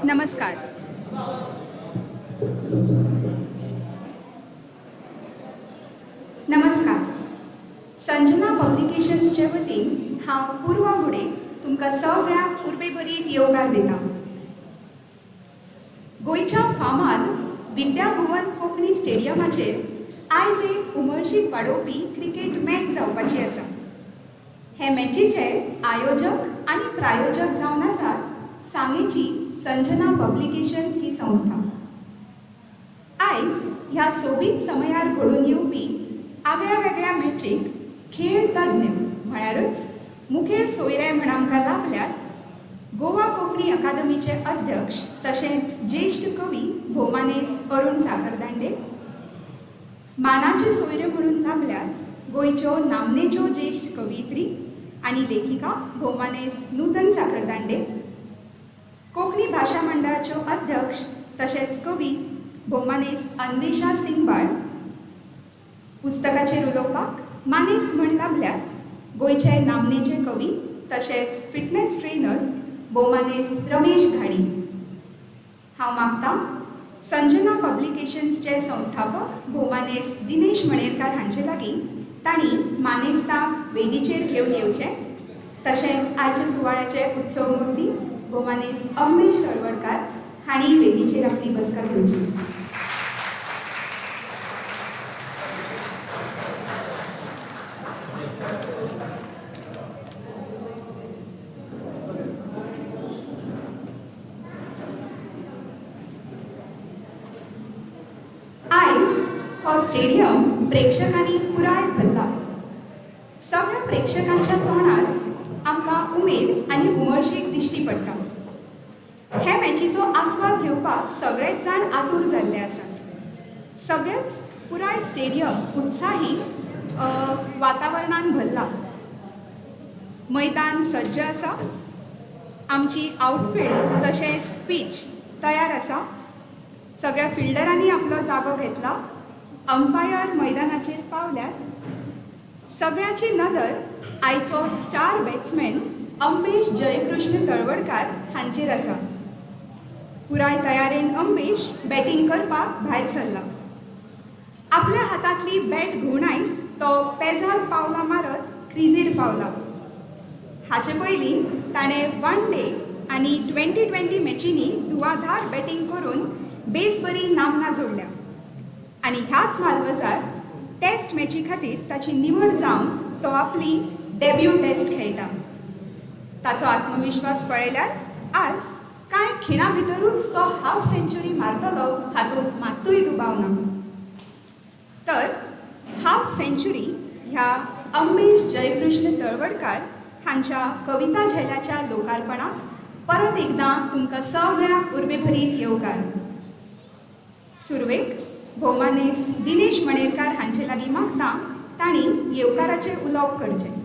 नमस्कार. नमस्कार. संजना पब्लिकेशन्सचे वतीन हांव पूर्वा घुडे तुमकां सगळ्यांक उर्बे बरीत येवकार दिता. गोंयच्या फामाद विद्याभुवन कोंकणी स्टेडियमाचेर आयज एक उमळशीक वाडोवपी क्रिकेट मॅच जावपाची आसा. हे मॅचीचे आयोजक आनी प्रायोजक जावन आसात सांगेची संजना पब्लिकेशन्स ही संस्था. आयज ह्या सोबीत समयार घडून येवपी आगळ्या वेगळ्या मॅचीक खेळ तज्ञ म्हळ्यारच मुखेल सोयरे म्हण आमकां लाभल्यात गोवा कोंकणी अकादमीचे अध्यक्ष तशेंच ज्येश्ठ कवी भोमानेस्त अरुण साखरदांडे. मानाचे सोयरे म्हणून लाभल्यात गोंयच्यो नामनेच्यो ज्येश्ठ कवयित्री आनी लेखिका भोमानेस्त नूतन साखरदांडे. कोंकणी भाशा मंडळाच्यो अध्यक्ष तशेंच कवी भोमानेस्त अन्वेषा सिंगबाळ. पुस्तकाचेर उलोवपाक मानेस्त म्हण लाभल्यात गोंयचे नामनेचे कवी तशेंच फिटनेस ट्रेनर भोमानेस्त रमेश घाडी. हांव मागतां संजना पब्लिकेशन्सचे संस्थापक भोमानेस्त दिनेश मणेरकार हांचे लागीं तांणी मानेस्ताक वेदीचेर घेवन येवचें. तशेंच आयच्या सुवाळ्याचे उत्सव मुर्ती भोमानेस्त अमरेश तळवडकार हांणी वेदीचेर आपली बसका घेवची. आयज हो स्टेडियम प्रेक्षकांनी पुराय भरला. सगळ्या प्रेक्षकांच्या तोंडार आमकां उमेद आनी उमळशीक दिश्टी पडटा. हे मॅचीचो आस्वाद घेवपाक सगळेच जाण आतूर जाल्ले आसात. सगळेच पुराय स्टेडियम उत्साही वातावरणान भरला. मैदान सज्ज आसा. आमची आउटफील्ड तशेंच पीच तयार आसा. सगळ्या फिल्डरांनी आपलो जागो घेतला. अंपायर मैदानाचेर पावल्यात. सगळ्याची नदर आयचो स्टार बॅट्समॅन अंबेश जयकृष्ण तळवडकार हांचेर आसा. पुराय तयारेन अंबेश बॅटिंग करपाक भायर सरला. आपल्या हातांतली बॅट घेवनाय तो पेजाल पावला मारत क्रिजीर पावला. हाचे पयलीं ताणें वन डे आनी 2020 मॅचींनी धुवाधार बॅटिंग करून बेस बरी नामना जोडल्या आनी ह्याच मालवजार टेस्ट मॅची खातीर ताची निवड जावन तो आपली डेब्यू टेस्ट खेळटा. ताचो आत्मविश्वास पळयल्यार आज कांय खिणां भितरूच तो हाफ सेंच्युरी मारतलो हातूंत मात्तूय दुबाव ना. तर हाफ सेंच्युरी ह्या अंबेश जयकृष्ण तळवडकार हांच्या कविता झेल्याच्या लोकार्पणाक परत एकदां तुमकां सगळ्यांक उर्बेभरीत येवकार. सुरवेक भोमानेस्त दिनेश मणेरकार हांचे लागीं मागतां तांणी येवकाराचे उलोवप करचें.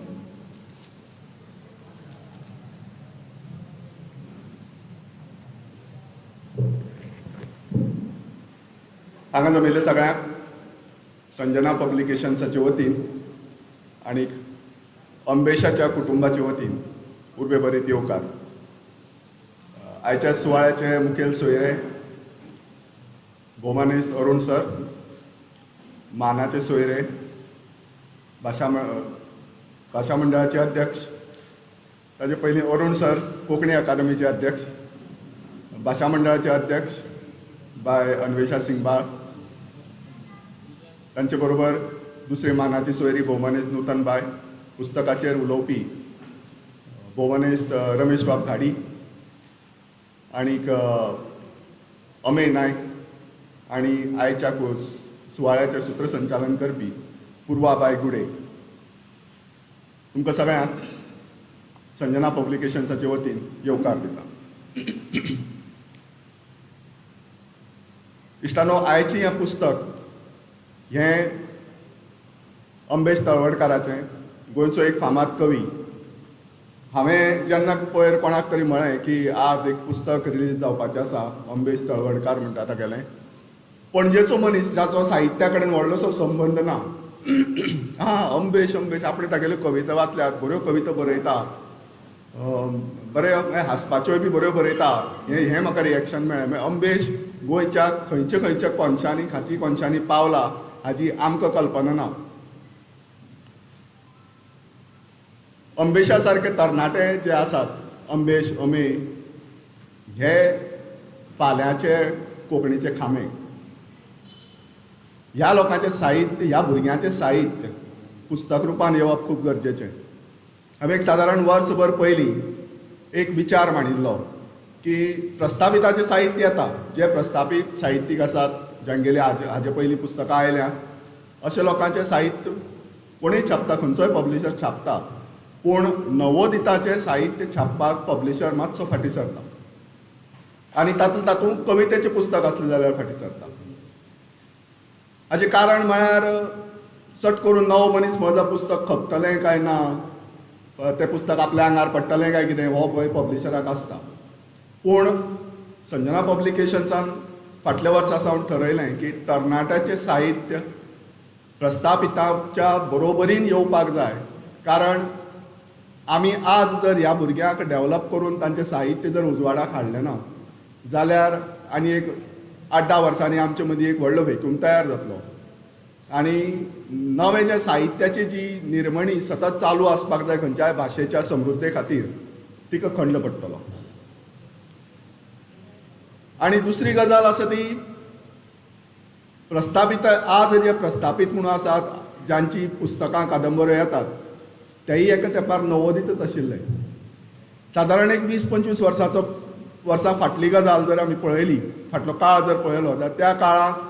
हांगा जमिल्ले सगळ्यांक संजना पब्लिकेशन्साचे वतीन आनी अंबेशाच्या कुटुंबाचे वतीन उर्बे बरेत येवकार. आयच्या सुवाळ्याचे मुखेल सोयरे भोमानेस्त अरुण सर, मानाचे सोयरे भाशा मंडळाचे अध्यक्ष, ताचे पयलीं अरुण सर कोंकणी अकादमीचे अध्यक्ष, भाशा मंडळाचे अध्यक्ष बाय अन्वेषा सिंगबाळ, तांचे बरोबर दुसरे मानाची सोयरी भोमानेस्त नूतनबाय, पुस्तकाचेर उलोवपी भोमानेस्त रमेश बाब घाडी आनीक अमेय नायक आनी आयच्या सुवाळ्याचें सूत्रसंचालन करपी पूर्वाबाई गुडे. तुमकां सगळ्यांक संजना पब्लिकेशन्साचे वतीन येवकार दिता. इश्टानो, आयची हें पुस्तक हें अंबेश तळवडकाराचें, गोंयचो एक फामाद कवी. हांवें जेन्ना पयर कोणाक तरी म्हळें की आज एक पुस्तक रिलीज जावपाचें आसा अंबेश तळवडकार म्हणटा तागेलें, पणजेचो मनीस जाचो साहित्या कडेन व्हडलोसो संबंद ना, अंबेश आपणे तागेल्यो कविता वाचल्यात, बऱ्यो कविता बरयता, बरें हांसपाच्योय बी बऱ्यो बरयता हें म्हाका रिएक्शन मेळ्ळें मागीर अमबेश गोंयच्या खंयच्या खंयच्या कोनशांनी खाची कोनशांनी पावला हाची आमकां कल्पना ना. अमबेशा सारके तरणाटे जे आसात अमबेश अमे हे फाल्यांचे कोंकणीचे खांबे. ह्या लोकांचें साहित्य ह्या भुरग्यांचें साहित्य पुस्तक रुपान येवप खूब गरजेचें. हांवें एक सादारण वर्सभर पयलीं एक विचार मांडिल्लो की प्रस्थापिताचें साहित्य येता, जे प्रस्थापीत साहित्यीक आसात जांगेले हाजे पयलीं पुस्तकां आयल्या अशें लोकांचें साहित्य कोणूय छापता, खंयचोय पब्लिशर छापता, पूण नवोदिताचें साहित्य छापपाक पब्लिशर मातसो फाटीं सरता आनी तातूंत कवितेचें पुस्तक आसलें जाल्यार फाटीं सरता. हाजें कारण म्हळ्यार सट करून नवो मनीस म्हजो पुस्तक खपतलें काय ना, तें पुस्तक आपल्या आंगार पडटलें काय कितें हो भंय पब्लिशराक आसता. पूण संजना पब्लिकेशन्सान फाटल्या वर्सा सावन ठरयलें की तरणाट्याचें साहित्य प्रस्थापिताच्या बरोबरीन येवपाक जाय. कारण आमी आज जर ह्या भुरग्यांक डेवलप करून तांचें साहित्य जर उजवाडाक हाडलें ना जाल्यार आनी एक 8-10 वर्सांनी आमचे मदीं एक व्हडलो व्हॅक्यूम तयार जातलो आनी नवें जें साहित्याची जी निर्मणी सतत चालू आसपाक जाय खंयच्याय भाशेच्या समृद्धे खातीर तिका खंड पडटलो. आनी दुसरी गजाल आसा ती प्रस्थापीत आज जे प्रस्थापीत म्हणून आसात जांची पुस्तकां कादंबऱ्यो येतात तेय एका तेंपार नवोदितच आशिल्ले. सादारण एक 20-25 वर्सां फाटली गजाल जर आमी पळयली, फाटलो काळ जर पळयलो जाल्यार त्या काळाक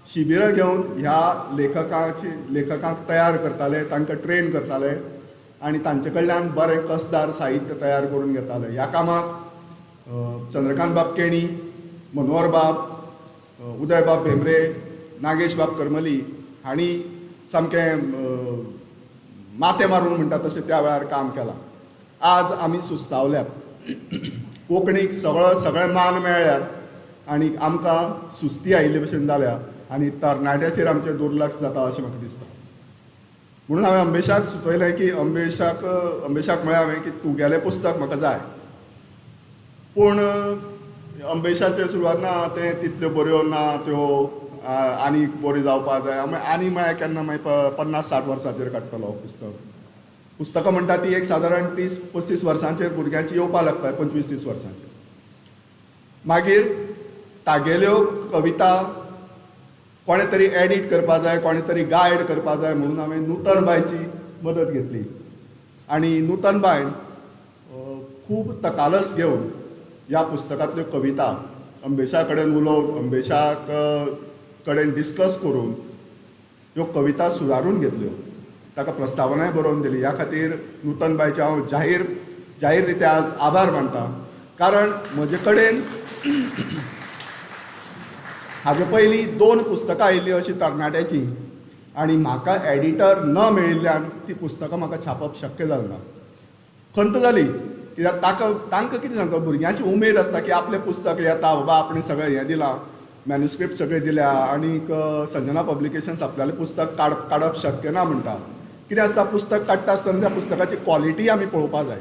शिबिरां घेवन ह्या लेखकांक तयार करताले, तांकां ट्रेन करताले आनी तांचे कडल्यान बरें कसदार साहित्य तयार करून घेताले. ह्या कामाक चंद्रकांत बाब केणी, मनोहर बाब, उदय बाब भेंब्रे, नागेश बाब करमली हांणी सामकें माथे मारून म्हणटा तशें त्या वेळार काम केलां. आज आमी सुस्तावल्यात, कोंकणीक सगळे मान मेळ्ळ्यात आनी आमकां सुस्ती आयिल्ले भशेन जाल्या आनी तरणाट्याचेर आमचें दुर्लक्ष जाता अशें म्हाका दिसता. म्हणून हांवें अमबेशाक सुचयलें की अमबेशाक म्हळें हांवें की तुगेलें पुस्तक म्हाका जाय. पूण अमबेशाचे सुरवात ना तें तितल्यो बऱ्यो ना त्यो आनी बऱ्यो जावपाक जाय. आनी म्हळ्यार केन्ना मागीर 50-60 वर्सांचेर काडटलो पुस्तक. पुस्तकां म्हणटा ती एक सादारण 30-35 वर्सांचेर भुरग्यांची येवपाक लागता, 25-30 वर्सांचेर. मागीर तागेल्यो कविता कोणे तरी एडीट करपा जाय, कोणे तरी गायड करपा जाय म्हणून हांवें नूतन बायची मदत घेतली आनी नूतन बायन खूब तकालस घेवन ह्या पुस्तकांतल्यो कविता अमबेशा कडेन उलोवन अमबेशाक कडेन डिस्कस करून ह्यो कविता सुदारून घेतल्यो, ताका प्रस्तावनाय बरोवन दिली. ह्या खातीर नूतन बायचे हांव जाहीर रित्या आज आभार मानतां. कारण म्हजे कडेन हाजे पयलीं 2 पुस्तकां आयिल्लीं अशीं तरणाट्याची आनी म्हाका एडिटर न मेळिल्ल्यान ती पुस्तकां म्हाका छापप शक्य जालें ना. खंत जाली कित्याक तांकां कितें सांगता, भुरग्यांची उमेद आसता की आपलें पुस्तक येता, बाबा आपणें सगळें हें दिलां, मॅन्युस्क्रिप्ट सगळें दिल्या आनीक संजना पब्लिकेशन्स आपल्यालें पुस्तक काडप शक्य ना म्हणटा. कितें आसता, पुस्तक काडटा आसतना त्या पुस्तकाची क्वॉलिटी आमी पळोवपाक जाय.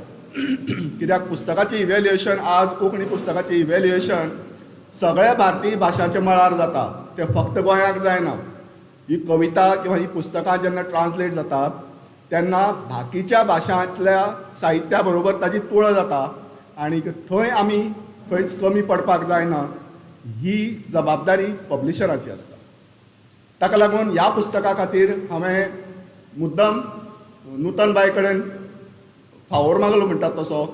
कित्याक पुस्तकाचें इवॅल्युएशन आज कोंकणी पुस्तकाचें इवॅल्युएशन सगळ्या भारतीय भाशांच्या मळार जाता. तें फक्त गोंयाक जायना. ही कविता किंवा ही पुस्तकां जेन्ना ट्रान्सलेट जातात तेन्ना बाकीच्या भाशांतल्या साहित्या बरोबर ताची तुळा जाता आनी थंय आमी खंयच कमी पडपाक जायना. ही जबाबदारी पब्लिशराची आसता. ताका लागून ह्या पुस्तका खातीर हांवें मुद्दम नूतन बाय कडेन फावोर मागलो म्हणटात तसो.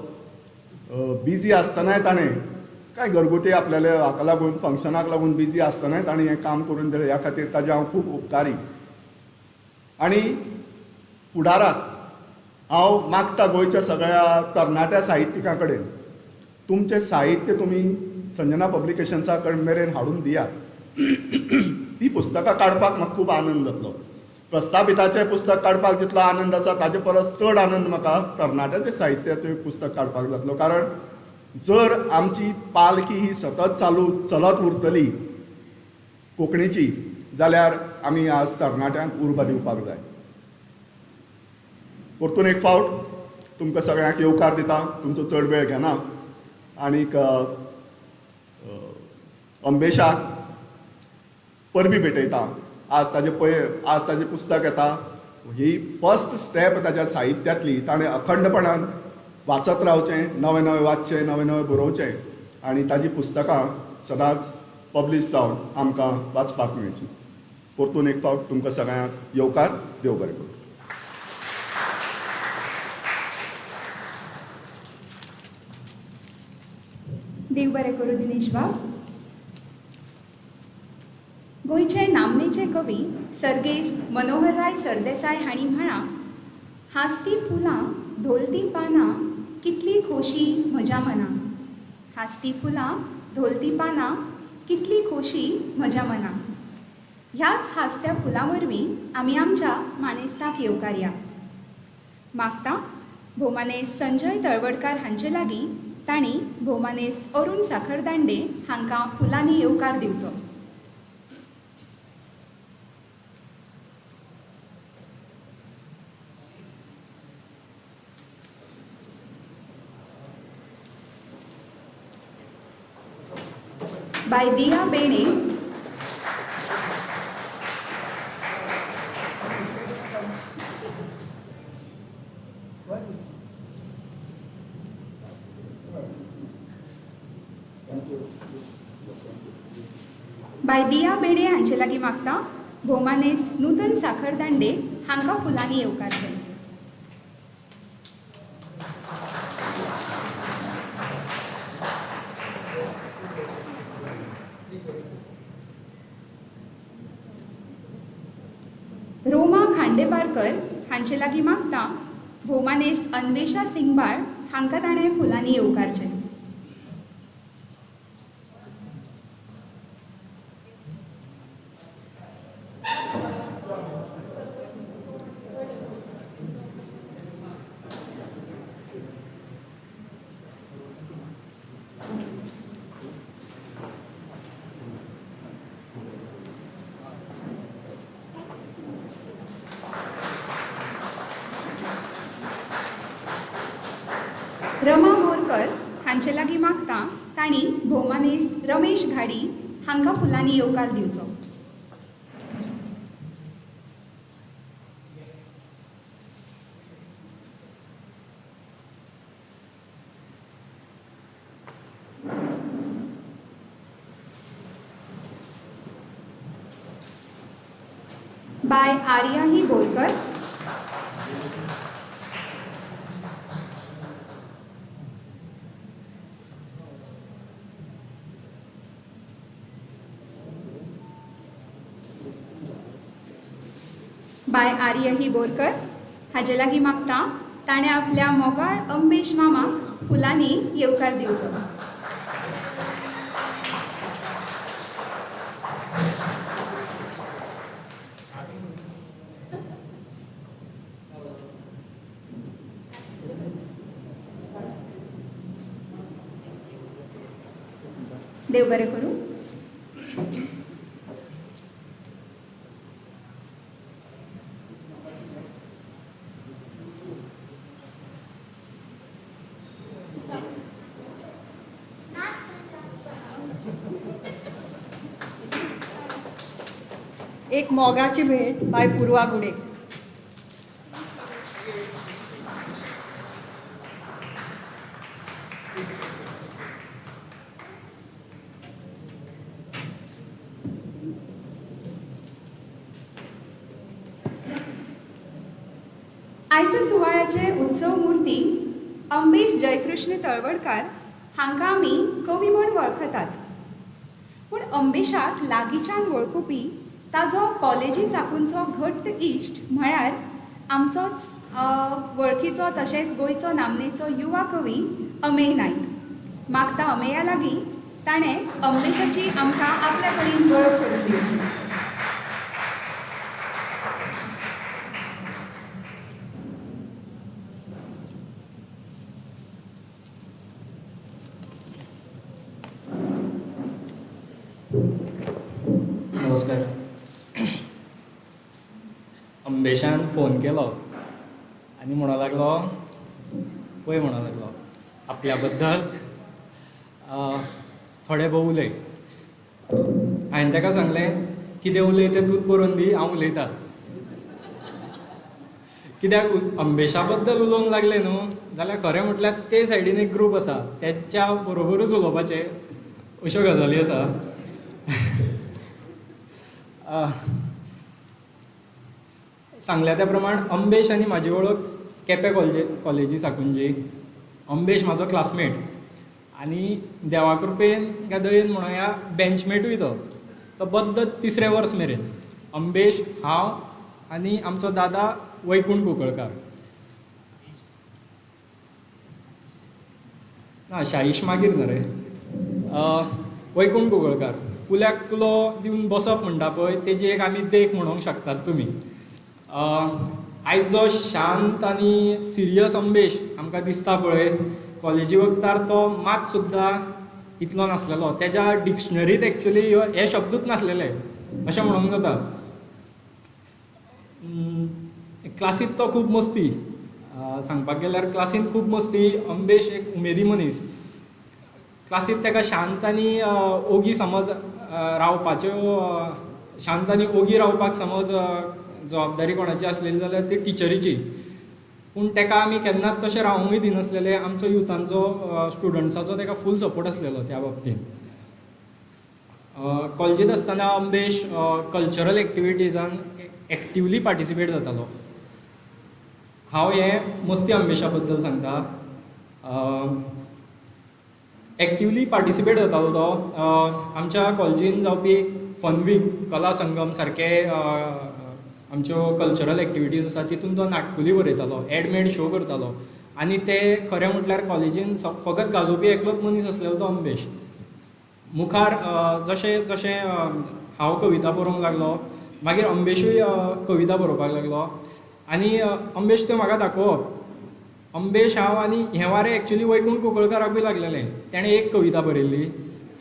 बिजी आसतनाय ताणें कांय घरगुती आपल्याले हाका लागून फंक्शनाक लागून बिजी आसतनाय ताणें हें काम करून दिलें. ह्या खातीर ताजे हांव खूब उपकारी. आनी फुडाराक हांव मागता गोंयच्या सगळ्या तरणाट्या साहित्यिकां कडेन तुमचें साहित्य तुमी संजना पब्लिकेशन्सा कडेन मेरेन हाडून दियात. ती पुस्तकां काडपाक म्हाका खूब आनंद जातलो. प्रस्थापिताचें पुस्तक काडपाक जितलो आनंद आसा ताचे परस चड आनंद म्हाका तरणाट्याचें साहित्याचें पुस्तक काडपाक जातलो. कारण जर आमची पालखी ही सतत चलत उरतली कोंकणीची जाल्यार आमी आज तरणाट्यांक उर्बा दिवपाक जाय. परतून एक फावट तुमकां सगळ्यांक येवकार दिता, तुमचो चड वेळ घेना आनीक अंबेशाक परबी भेटयता. आज ताजें पुस्तक येता. ही फर्स्ट स्टेप ताज्या साहित्यांतली. ताणें अखंडपणान वाचत रावचें, नवें नवें वाचचें, नवें नवें बरोवचें आनी ताजीं पुस्तकां सदांच पब्लीश जावन आमकां वाचपाक मेळचीं. परतून एक फावट तुमकां सगळ्यांक येवकार. देव बरें करूं. देव बरें करूं दिनेश बाब. गोंयचे नामनेचे कवी सर्गेस्त मनोहरराय सरदेसाय हांणी म्हळां, हांसती फुलां धोलती पानां कितली खोशी म्हज्या मना. हांसती फुलां धोलती पानां कितली खोशी म्हज्या मना. ह्याच हांसत्या फुलां वरवीं आमी आमच्या मानेस्ताक येवकार या. मागता भोवमानेस्त संजय तळवडकार हांचे लागीं तांणी भोवमानेस्त अरुण साखरदांडे हांकां फुलांनी येवकार दिवचो. बाय दिया बेणे हांचे लागीं मागता भोवमानेस्त नूतन साखरदांडे हांकां फुलांनी येवकारचें. रोमा खांडेपारकर हांचे लागीं मागता भोवमानेस्त अन्वेषा सिंगबाळ हांकां ताणें फुलांनी येवकारचें. रमा मोरकर हांचे लागीं मागता तांणी भोवमानेस्त रमेश घाडी हांकां फुलांनी येवकार दिवचो. बाय आर्याही बोरकर बाय आर्यही बोरकर हाजे लागीं मागता ताणें आपल्या मोगाळ अंबेश मामाक फुलांनी येवकार दिवचो. देव बरें करूं. एक मोगाची भेट बाय पूर्वा गुडे. आयच्या सुवाळ्याचे उत्सव मुर्ती अंबेश जयकृष्ण तळवडकार हांकां आमी कवी म्हूण वळखतात. पूण अंबेशाक लागींच्यान वळखुपी ताजो कॉलेजी साकूनचो घट्ट इश्ट म्हळ्यार आमचोच वळखीचो तशेंच गोंयचो नामनेचो युवा कवी अमेय नायक. मागता अमेया लागीं ताणें अंबेशाची आमकां आपल्या कडेन वळख करून दिवची. नमस्कार. अंबेशान फोन केलो आनी म्हणूंक लागलो पळय म्हणूंक लागलो आपल्या बद्दल थोडे भोव उलय. हांवें ताका सांगलें कितें उलय तें तूंच बरोवन दी, हांव उलयतां. कित्याक अमबेशा बद्दल उलोवंक लागलें न्हू जाल्यार खरें म्हटल्यार ते सायडीन एक ग्रूप आसा तेच्या बरोबरूच उलोवपाचें, अश्यो गजाली आसा. सांगल्या त्या प्रमाण अमबेश आनी म्हाजी वळख केपें कॉलेजी साकुंजी. अमबेश म्हाजो क्लासमेट आनी देवा कृपेन काय दयेन म्हणुया बँचमेटूय तो बद्द 3रे वर्स मेरेन. अमबेश, हांव आनी आमचो दादा वैकुंठ कुंकळकार. ना शाईश मागीर न्हू रे. वैकुंठ कुंकळकार कुल्याक कुलो दिवन बसप म्हणटा पळय तेजी एक आमी देख म्हणूंक शकतात तुमी. आयज जो शांत आनी सिरियस अमबेश आमकां दिसता पळय कॉलेजी वखदार तो मात सुद्दां इतलो नासलेलो. तेज्या डिक्शनरींत एक्चुली हे शब्दूच नासलेले अशें म्हणूंक जाता. क्लासींत तो खूब मस्ती, सांगपाक गेल्यार क्लासींत खूब मस्ती. अमबेश एक उमेदी मनीस. क्लासींत ताका शांत आनी ओगी समज रावपाच्यो शांत आनी ओगी रावपाक समज जबाबदारी कोणाची आसलेली जाल्यार ती टिचरीची. पूण ताका आमी केन्नाच तशें रावूंकय दिनासलेले. आमचो युथांचो स्टुडंट्साचो ताका फूल सपोर्ट आसलेलो त्या बाबतींत. कॉलेजींत आसतना अमबेश कल्चरल एक्टिविटीजान एक्टिवली पार्टिसिपेट जातालो. हांव हें मस्ती अमबेशा बद्दल सांगता. एक्टिवली पार्टिसिपेट जातालो तो. आमच्या कॉलेजीन जावपी फन वीक, कला संगम सारके आमच्यो कल्चरल एक्टिविटीज आसा तितून तो नाटकुली बरयतालो, एडमेड शो करतालो. आनी ते खरें म्हटल्यार कॉलेजीन फकत गाजोवपी एकलोच मनीस आसलेलो तो अमबेश. मुखार जशें जशें हांव कविता बरोवंक लागलो मागीर अमबेशूय कविता बरोवपाक लागलो. आनी अमबेश त्यो म्हाका दाखोवप. अमबेश, हांव आनी हें वारें एक्चुली वैकुंठ कुंकळकाराकूय लागलेलें. तेणें एक कविता बरयल्ली.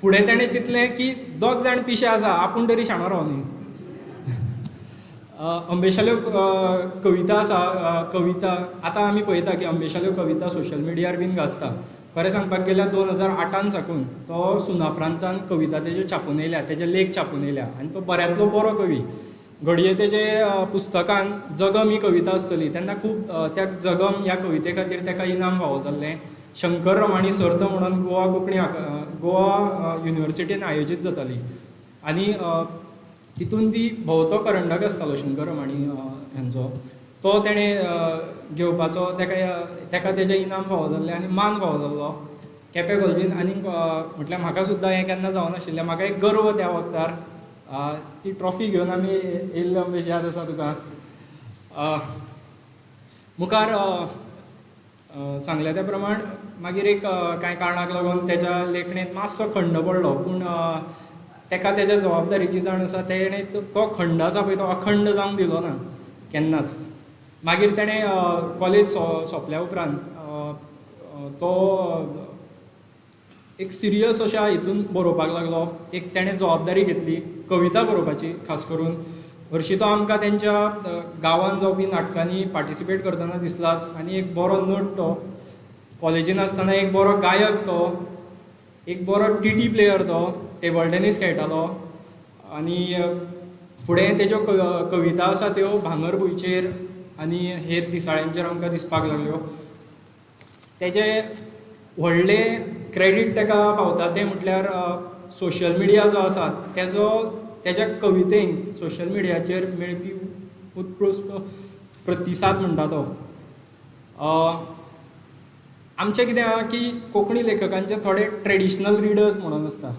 फुडें तेणें चिंतलें की दोग जाण पिशे आसा, आपूण तरी शाणो रावनी. अमबेशाल्यो कविता आसा. कविता आतां आमी पळयता की अमबेशाल्यो कविता सोशल मिडियार बीन गाजता. खरें सांगपाक गेल्यार 2008 साकून तो सुनाप्रांतान कविता तेज्यो छापून येयल्या, तेजे लेख छापून येयल्या आनी तो बऱ्यांतलो बरो कवी. घडये तेजे पुस्तकान जगम ही कविता आसतली तेन्ना खूब त्या जगम ह्या कविते खातीर ताका इनाम फावो जाल्लें. शंकर रमाणी सर्त म्हणून गोवा युनिवर्सिटीन आयोजीत जाताली आनी तितून ती भोंवतो करंडक आसतालो शंकर रमाणी हांचो. तो तेणें घेवपाचो, ताका तेजें इनाम फावो जाल्लें आनी मान फावो जाल्लो केपें कॉलेजीन. आनी म्हटल्यार म्हाका सुद्दां हें केन्ना जावनाशिल्लें. म्हाका एक गर्व त्या वखदार. ती ट्रॉफी घेवन आमी येयल्ले अमबेश याद आसा तुका. मुखार सांगल्या त्या प्रमाण मागीर एक कांय कारणाक लागून तेज्या लेखणेंत मातसो खंड पडलो. पूण ताका तेज्या जबाबदारीची जाण आसा. तेणें तो खंड आसा पळय तो अखंड जावंक दिलो ना केन्नाच. मागीर तेणें कॉलेज सोंपल्या उपरांत तो एक सिरियस अशा हितून बरोवपाक लागलो. एक तेणें जबाबदारी घेतली कविता बरोवपाची खास करून. हरशीं तो आमकां तेंच्या गांवांत जावपी नाटकांनी पार्टिसिपेट करतना दिसलाच. आनी एक बरो नट तो. कॉलेजीन आसतना एक बरो गायक तो. एक बरो टी प्लेयर तो. टेबल टेनीस खेळटालो. आनी फुडें तेज्यो कविता आसा त्यो भांगरभूंयचेर आनी हेर दिसाळ्यांचेर आमकां दिसपाक लागल्यो. तेजें व्हडलें क्रेडीट ताका फावता तें म्हटल्यार सोशल मिडिया जो आसा तेज्या कवितेक सोशल मिडियाचेर मेळपी उत्कृश्ट प्रतिसाद म्हणटा तो. आमचें कितें आहा की कोंकणी लेखकांचे थोडे ट्रेडिशनल रिडर्स म्हणून आसता.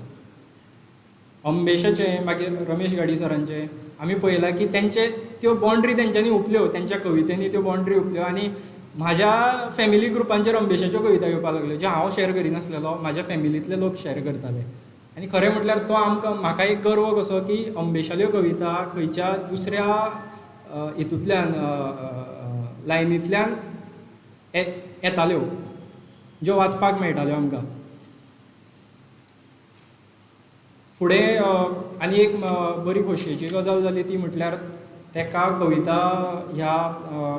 अमबेशाचे मागीर रमेश गाडी सरांचे आमी पळयलां की तेंचे त्यो बाँड्री तेंच्यांनी हुपल्यो. तेंच्या कवितेनी त्यो बाँड्री हुपल्यो. आनी म्हाज्या फॅमिली ग्रुपांचेर अमबेशाच्यो कविता येवपाक लागल्यो ज्यो हांव शेअर करिनासलेलो, म्हाज्या फॅमिलींतले लोक शेअर करताले. आनी खरें म्हटल्यार तो म्हाका एक गर्व कसो की अमबेशाल्यो कविता खंयच्या दुसऱ्या हितूंतल्यान लायनींतल्यान येताल्यो ज्यो वाचपाक मेळटाल्यो आमकां. फुडें आनी एक बरी खोशयेची गजाल जाली ती म्हटल्यार ताका कविता ह्या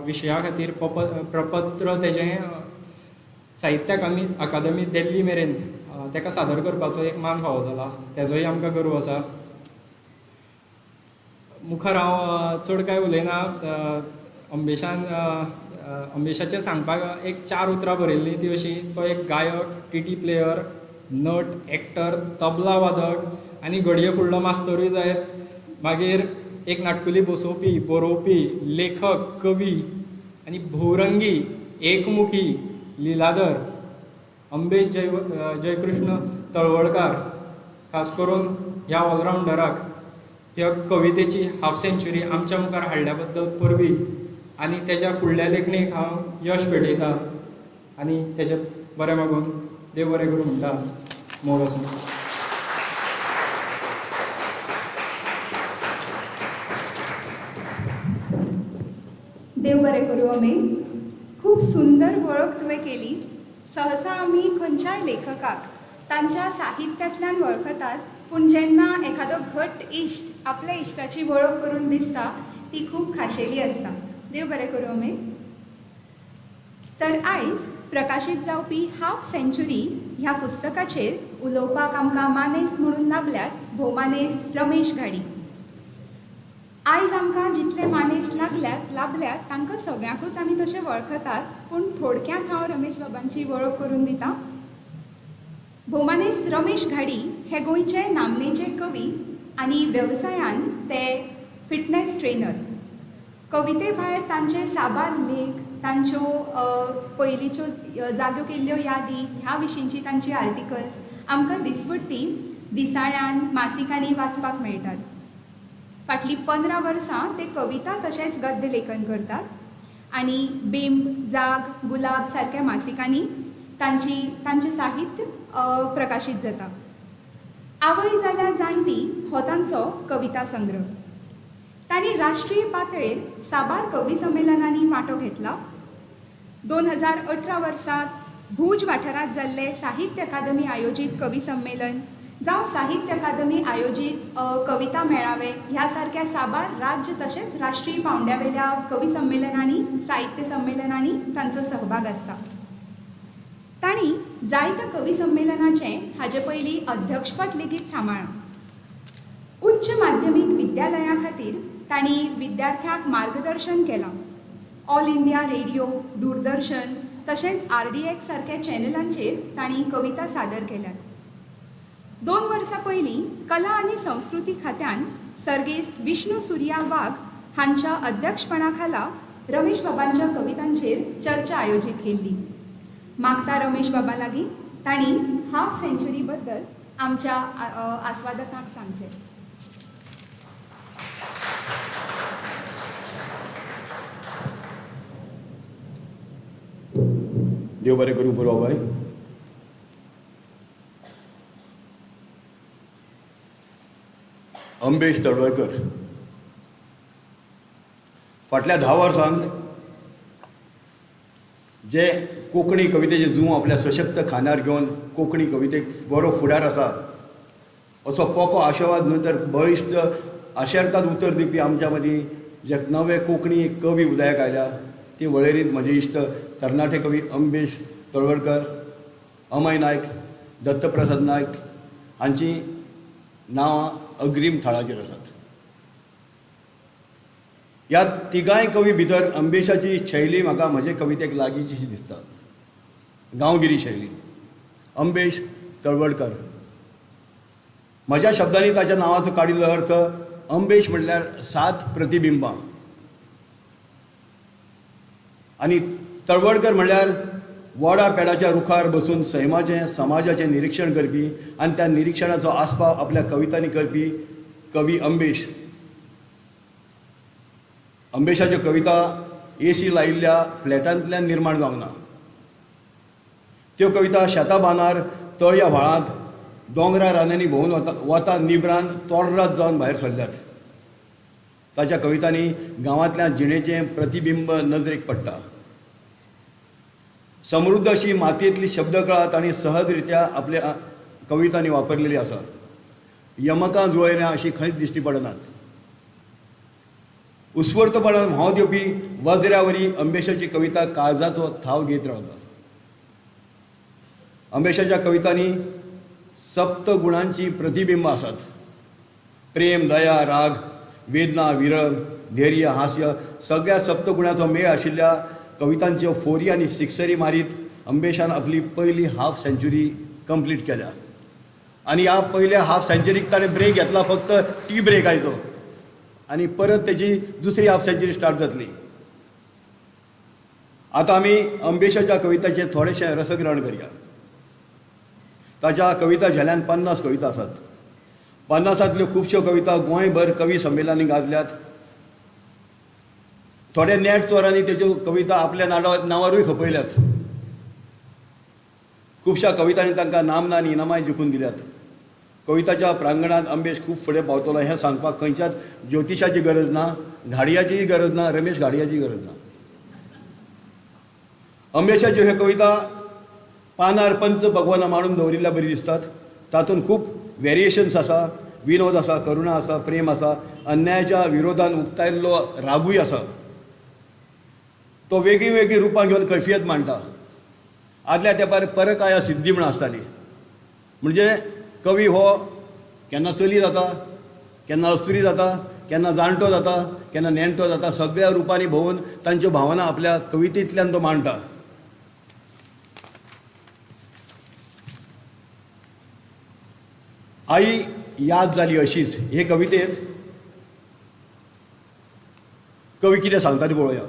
विशया खातीर प्रपत्र तेजें साहित्य अकादमी दिल्ली मेरेन ताका सादर करपाचो एक मान फावो जाला, तेजोय आमकां गर्व आसा. मुखार हांव चड कांय उलयना. अंबेशाचें सांगपाक एक 4 उतरां बरयल्लीं ती अशी: तो एक गायक, टीटी प्लेयर, नट, एक्टर, तबला वादक आनी घडये फुडलो मास्तरूय जायत. मागीर एक नाटकुली बसोवपी, बरोवपी, लेखक, कवी आनी भोवरंगी, एकमुखी, लिलाधर अंबेश जयकृष्ण तळवळकार. खास करून ह्या ऑलरावंडराक ह्या कवितेची हाफ सेंच्युरी आमच्या मुखार हाडल्या बद्दल परबी आनी तेज्या फुडल्या लेखणेक हांव यश भेटयतां आनी तेजे बरें मागून देव बरें करूं म्हणटा. मोग आसूं. देव बरें करूं. अमे खूप सुंदर वळख तुवें केली. सहसा आमी खंयच्याय लेखकाक तांच्या साहित्यांतल्यान वळखतात, पूण जेन्ना एखादो घट्ट इश्ट आपल्या इश्टाची वळख करून दिसता ती खूब खाशेली आसता. देव बरें करूं. अमे तर आयज प्रकाशीत जावपी हाफ सेंच्युरी ह्या पुस्तकाचेर उलोवपाक आमकां मानेस्त म्हणून लाभल्यात भोवमानेस्त रमेश घाडी. आयज आमकां जितले मानेस्त लाभल्यात तांकां सगळ्यांकूच आमी तशें वळखतात, पूण थोडक्यात हांव रमेश बाबांची वळख करून दितां. भोवमानेस्त रमेश घाडी हे गोंयचे नामनेचे कवी आनी वेवसायान ते फिटनेस ट्रेनर. कविते भायर तांचे साबार लेख, तांच्यो पयलींच्यो जाग्यो केल्ल्यो यादी ह्या विशींची तांची आर्टिकल्स आमकां दिसपट्टी दिसाळ्यान, मासिकांनी वाचपाक मेळटात. फाटलीं 15 वर्सां ते कविता तशेंच गद्य लेखन करतात आनी बिंब, जाग, गुलाब सारक्या मासिकांनी तांचें साहित्य प्रकाशीत जाता. आवय जाल्यार जाणटी हो तांचो कविता संग्रह. तांणी राष्ट्रीय पातळेर साबार कवी संमेलनांनी वांटो घेतला. 2018 वर्सांत भूज वाठारांत जाल्ले साहित्य अकादमी आयोजीत कवी संमेलन जावं साहित्य अकादमी आयोजीत कविता मेळावे ह्या सारक्या साबार राज्य तशेंच राष्ट्रीय पांवड्यावेल्या कवी संमेलनांनी, साहित्य संमेलनांनी तांचो सहभाग आसता. तांणी जायत्या कवी संमेलनाचें हाजे पयलीं अध्यक्षपद लेगीत सांबाळ्ळां. उच्च माध्यमीक विद्यालया खातीर तांणी विद्यार्थ्यांक मार्गदर्शन केलां. ऑल इंडिया रेडिओ, दूरदर्शन तशेंच RDX सारक्या चॅनलांचेर तांणी कविता सादर केल्यात. 2 वर्सां पयलीं कला आनी संस्कृती खात्यान सर्गेस्त विष्णू सुर्या वाघ हांच्या अध्यक्षपणा खाला रमेश बाबांच्या कवितांचेर चर्चा आयोजीत केल्ली. मागता रमेश बाबा लागीं तांणी हाफ सेंच्युरी बद्दल आमच्या आस्वादकांक सांगचें. देव बरें करूं पुरोबाई. अंबेश तळवळकर फाटल्या 10 वर्सांत जे कोंकणी कवितेचे जूं आपल्या सशक्त खांद्यार घेवन कोंकणी कवितेक बरो फुडार आसा असो पोको आशावाद न्हय तर बळिश्ट आशेरताद उतर दिवपी आमच्या मदीं जे नवे कोंकणी कवी उदयाक आयल्या ती वळेरींत म्हजे इश्ट तरणाटे कवी अंबेश तळवळकर, अमय नायक, दत्तप्रसाद नायक हांची नांवां अग्रीम थळाचेर आसात. ह्या तिगांय कवी भितर अंबेशाची शैली म्हाका म्हजे कवितेक लागींची दिसता. गांवगिरी शैली. अंबेश तळवळकर म्हज्या शब्दांनी ताच्या नांवाचो काडिल्लो अर्थ अंबेश म्हटल्यार 7 प्रतिबिंबां आनी तळवळकर म्हळ्यार वडा पेडाच्या रुखार बसून सैमाचें समाजाचें निरीक्षण करपी आनी त्या निरीक्षणाचो आस्पाव आपल्या कवितांनी करपी कवी अंबेश. अंबेशाच्यो कविता AC लायिल्ल्या फ्लॅटांतल्यान निर्माण जावंक ना. त्यो कविता शेतां बांदार, तळया व्हाळांत, दोंगरा रानांनी भोंवून वता निबरान तोर्रात जावन भायर सरल्यात. ताच्या कवितांनी गांवांतल्या जिणेचें प्रतिबिंब नजरेक पडटा. समृद्ध अशी मातयेंतली शब्दकळा तांणी सहजरित्या आपल्या कवितांनी वापरलेली आसा. यमकां जुळयल्या अशी खंयच दिश्टी पडनात. उत्स्फूर्तपणान म्होंव दिवपी वज्र्यावरी अंबेशाची कविता काळजाचो थाव घेत रावता. अंबेशाच्या कवितांनी सप्त गुणांची प्रतिबिंब आसात. प्रेम, दया, राग, वेदना, विरह, धैर्य, हास्य सगळ्या सप्तगुणांचो मेळ आशिल्ल्या कवितांच्यो 4 आनी 6 मारीत अंबेशान आपली पयली हाफ सेंच्युरी कंप्लीट केल्या. आनी ह्या पयल्या हाफ सेंच्युरीक ताणें ब्रेक घेतला, फक्त टी ब्रेक आयचो, आनी परत तेजी दुसरी हाफ सेंच्युरी स्टार्ट जातली. आतां आमी अंबेशाच्या कवितांचें थोडेशें रसग्रहण करया. ताच्या कविता झेल्यान 50 कविता आसात. 50तल्यो खुबश्यो कविता गोंयभर कवी संमेलनांनी गाजल्यात. थोडे नेट चोरांनी तेज्यो कविता आपल्या नांवारूय खपयल्यात. खुबश्या कवितांनी तांकां नामना आनी इनामाय जिखून दिल्यात. कविताच्या प्रांगणांत अंबेश खूब फुडें पावतलो हें सांगपाक खंयच्याच ज्योतिशाची गरज ना, घाडयाचीय गरज ना, रमेश घाडयाची गरज ना. अंबेशाच्यो ह्यो कविता पानार पंच भगवाना मांडून दवरिल्ल्या बरी दिसतात. तातूंत खूब वेरिएशन्स आसा, विनोद आसा, करुणा आसा, प्रेम आसा, अन्यायाच्या विरोधान उक्तायल्लो रागूय आसा. तो वेगळी वेगळी रुपां घेवन कैफियत मांडटा. आदल्या तेंपार परकाया सिद्धी म्हण आसताली. म्हणजे कवी हो केन्ना चली जाता, केन्ना अस्तुरी जाता, केन्ना जाणटो जाता, केन्ना नेणटो जाता, सगळ्या रुपांनी भोवून तांच्यो भावना आपल्या कवितेंतल्यान तो मांडटा. आई याद जाली अशीच हे कवितेंत कवी कितें सांगता तें पळोवया.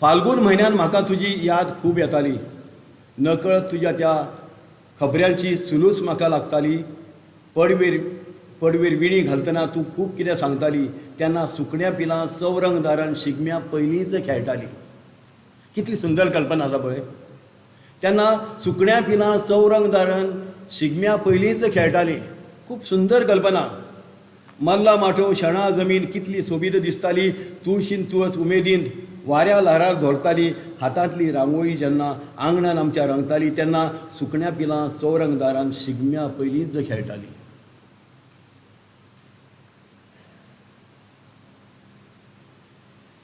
फाल्गून म्हयन्यान म्हाका तुजी याद खूब येताली. नकळत तुज्या त्या खबऱ्यांची सुलूच म्हाका लागताली. पडवेर विणी घालतना तूं खूब कितें सांगताली. तेन्ना सुकण्या पिलां चौरंग दारान शिगम्या पयलींच खेळटाली. कितली सुंदर कल्पना आसा पळय. तेन्ना सुकण्या पिलां चौरंग दारान शिगम्या पयलींच खेळटाली. खूब सुंदर कल्पना. मल्ला माठो शेणा जमीन कितली सोबीत दिसताली. तुळशीन तुळस उमेदीन वाऱ्या ल्हारार धोरताली. हातांतली रांगोळी जेन्ना आंगणान आमच्या रंगताली तेन्ना सुकण्या पिलां चौरंग दारान शिगम्या पयलींच खेळटाली.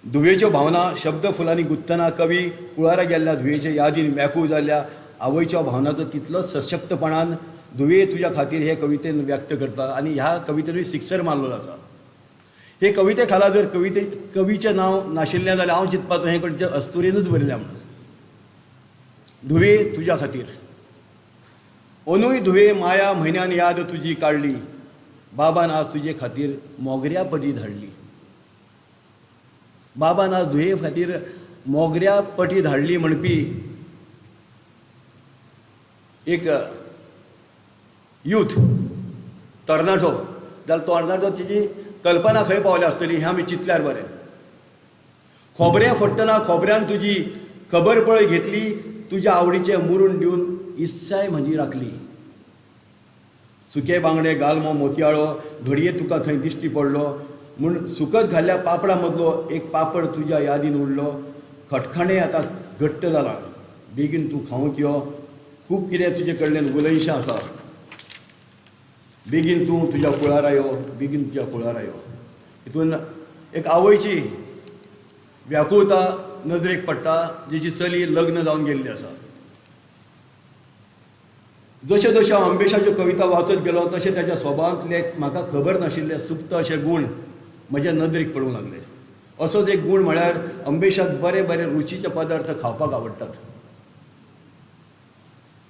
धुवेच्यो भावना शब्द फुलांनी गुंथतना कवी कुळारा गेल्ल्या धुवेच्या यादीन व्याकूळ जाल्ल्या आवयच्या भावनाचो तितलोच सशक्तपणान धुवे तुज्या खातीर हे कवितेन व्यक्त करता. आनी ह्या कवितेनूय 6 मारलेलो आसा. हे कविते खाला जर कवीचें नांव नाशिल्लें जाल्यार हांव चिंतपाचो हें खंयचें अस्तुरेनूच बरयल्या म्हणून. धुवे तुज्या खातीर. अंदूय धुवे माया म्हयन्यान याद तुजी काडली. बाबान आज तुजे खातीर मोगऱ्या पटी धाडली. बाबान आज धुवे खातीर मोगऱ्या पटी धाडली म्हणपी एक यूथ तरणाटो जाल्यार तरणाटो तेजी कल्पना खंय पावली आसतली हें आमी चिंतल्यार बरें. खोबऱ्या फट्टना खोबऱ्यान तुजी खबर पळय घेतली. तुज्या आवडीचें मुरून दिवन इस्साय म्हजी राखली. सुके बांगडे गालमो मोतयाळो घडये तुका थंय दिश्टी पडलो म्हूण सुकत घाल्ल्या पापडा मदलो एक पापड तुज्या यादीन उरलो. खटखणे आतां घट्ट जाला. बेगीन तूं खावंक यो. खूब कितें तुजे कडल्यान उलयशें आसा. बेगीन तूं तुज्या कुळारा यो. बेगीन तुज्या कुळारा यो. हितून एक आवयची व्याकुळता नजरेक पडटा जेची चली लग्न जावन गेल्ली आसा. जशें जशें हांव अंबेशाच्यो कविता वाचत गेलो तशें ताच्या स्वभावांतले म्हाका खबर नाशिल्ले सुप्त अशे गूण म्हज्या नदरेक पडूंक लागले. असोच एक गूण म्हळ्यार अंबेशाक बरे बरे रुचीचे पदार्थ खावपाक आवडटात.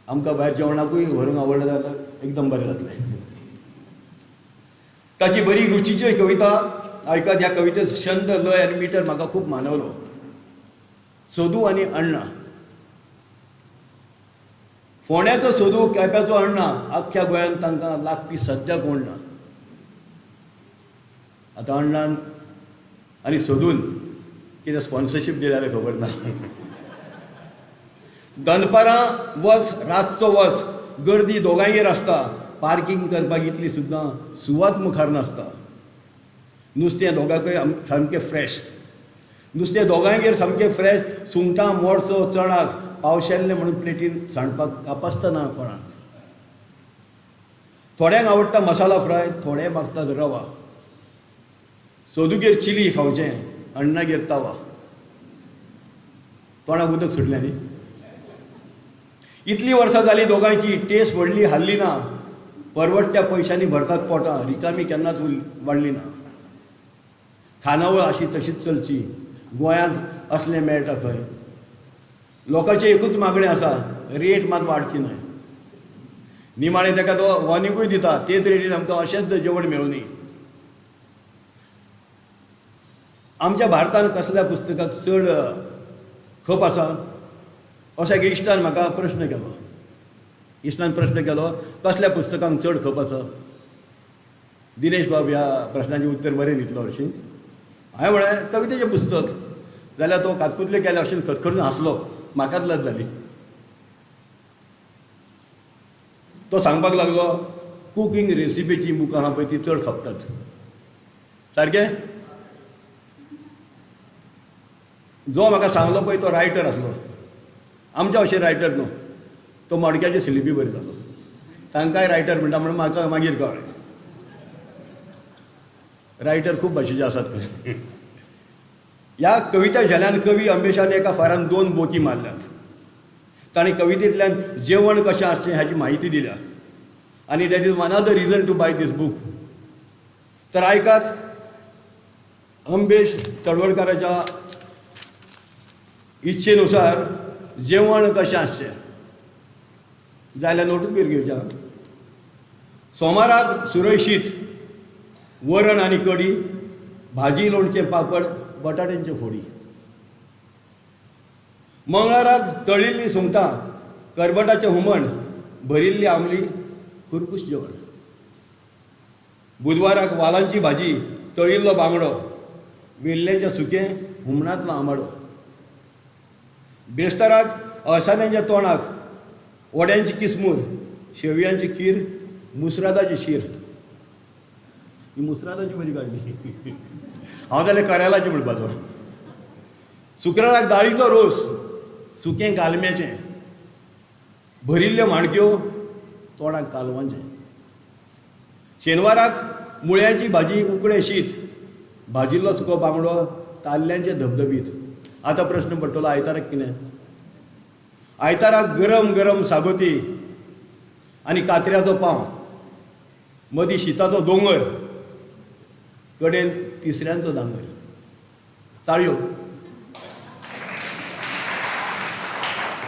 आमकां भायर जेवणाकूय व्हरूंक आवडलें जाल्यार एकदम बरें जातलें. ताची बरी रुचीची कविता आयकात. ह्या कवितेंत छंद, लय आनी मिटर म्हाका खूब मानवलो. सोदू आनी अण्णा. फोंड्याचो सोदू केप्याचो अण्णा आख्ख्या गोंयांत तांकां लागपी सद्या कोण ना. आतां अण्णान आनी सोदून कितें स्पॉन्सरशीप दिल्या जाल्यार खबर ना. दनपारां वच रातचो वच गर्दी दोगांयगेर आसता. पार्किंग करपाक इतली सुद्दां सुवात मुखार नासता. नुस्तें दोगांकय सामकें फ्रेश. नुस्तें दोगांयगेर सामकें फ्रेश. सुंगटां, मोडसो, चणाक पावशेल्लें म्हणून प्लेटीन सांडपाक कापासतना कोणाक. थोड्यांक आवडटा मसाला फ्राय, थोडे मागतात रवा. सोदूगेर चिली खावचें, अण्णागेर तावा. तोंडाक उदक सुटलें न्ही. इतली वर्सां जाली दोगांयची, टेस्ट व्हडली हाल्ली ना, परवडत्या पयशांनी भरतात पोटां, रिकामी केन्नाच वाडली ना. खानावळ अशी तशीच चलची. गोंयांत असलें मेळटा खंय. लोकांचें एकूच मागणें आसा, रेट मात वाडची न्हय. निमाणें ताका तो वॉर्निंगूय दिता, तेच रेटीन आमकां अशेंच जेवण मेळुनी. आमच्या भारतांत कसल्या पुस्तकाक चड खप आसा अशें इश्टान म्हाका प्रश्न केलो. इश्टान प्रश्न केलो, कसल्या पुस्तकांक चड खप आसा. दिनेश बाब ह्या प्रश्नाचें उत्तर बरें दितलो हरशीं. हांवें म्हळें कवितेचें पुस्तक. जाल्यार तो कातकुतले केल्या अशें खतखतून हांसलो. म्हाकाच लज जाली. तो सांगपाक लागलो, कुकींग रेसिपीची बुकां आहा पळय ती चड खपतात. सारकें? जो म्हाका सांगलो पळय तो रायटर आसलो. आमच्या अशें रायटर न्हू. तो मडक्याचे स्लिपी बरयतालो. तांकांय रायटर म्हणटा म्हणून म्हाका मागीर कळ्ळें. रायटर खूब भाशेचे आसात खंय. ह्या कविता झेल्यान कवी अमेशान एका फारान 2 बोकी मारल्यात. ताणें कवितेंतल्यान जेवण कशें आसचें हाची म्हायती दिल्या. आनी that is one of the reason to buy this book. तर आयकात अंबेश तळवडकाराच्या इच्छेनुसार जेवण कशें आसचें. जाल्यार नोटूच बी घेवच्या. सोमाराक सुरयशीत, वरण आनी कडी, भाजी लोणचें पापड, बटाट्यांच्यो फोडी. मंगळाराक तळिल्लीं सुंगटां, करबटाचें हुमण, भरिल्ली आमली, खुरपूस जेवण. बुधवाराक वालांची भाजी, तळिल्लो बांगडो, वेल्ल्याचें सुकें, हुमणांतलो आंबाडो. बेस्ताराक अळसाण्यांच्या तोंडाक, वड्यांची किसमूर, शेवयांची खीर, मुसरादाची शीर. ही मुसरादाची बरी काडली. हांव जाल्यार करेलाची म्हणपाचो. शुक्राराक दाळीचो रोस, सुकें गालम्याचें, भरिल्ल्यो माणक्यो, तोंडाक कालवांचें. शेनवाराक मुळ्याची भाजी, उकडें शीत, भाजिल्लो सुको बांगडो, ताल्ल्यांचे धबधबीत. आतां प्रश्न पडटलो, आयताराक कितें? आयताराक गरम गरम शागोती आनी कात्र्याचो पाव, मदीं शीताचो दोंगर, कडेन तिसऱ्यांचो दांगर. ताळयो.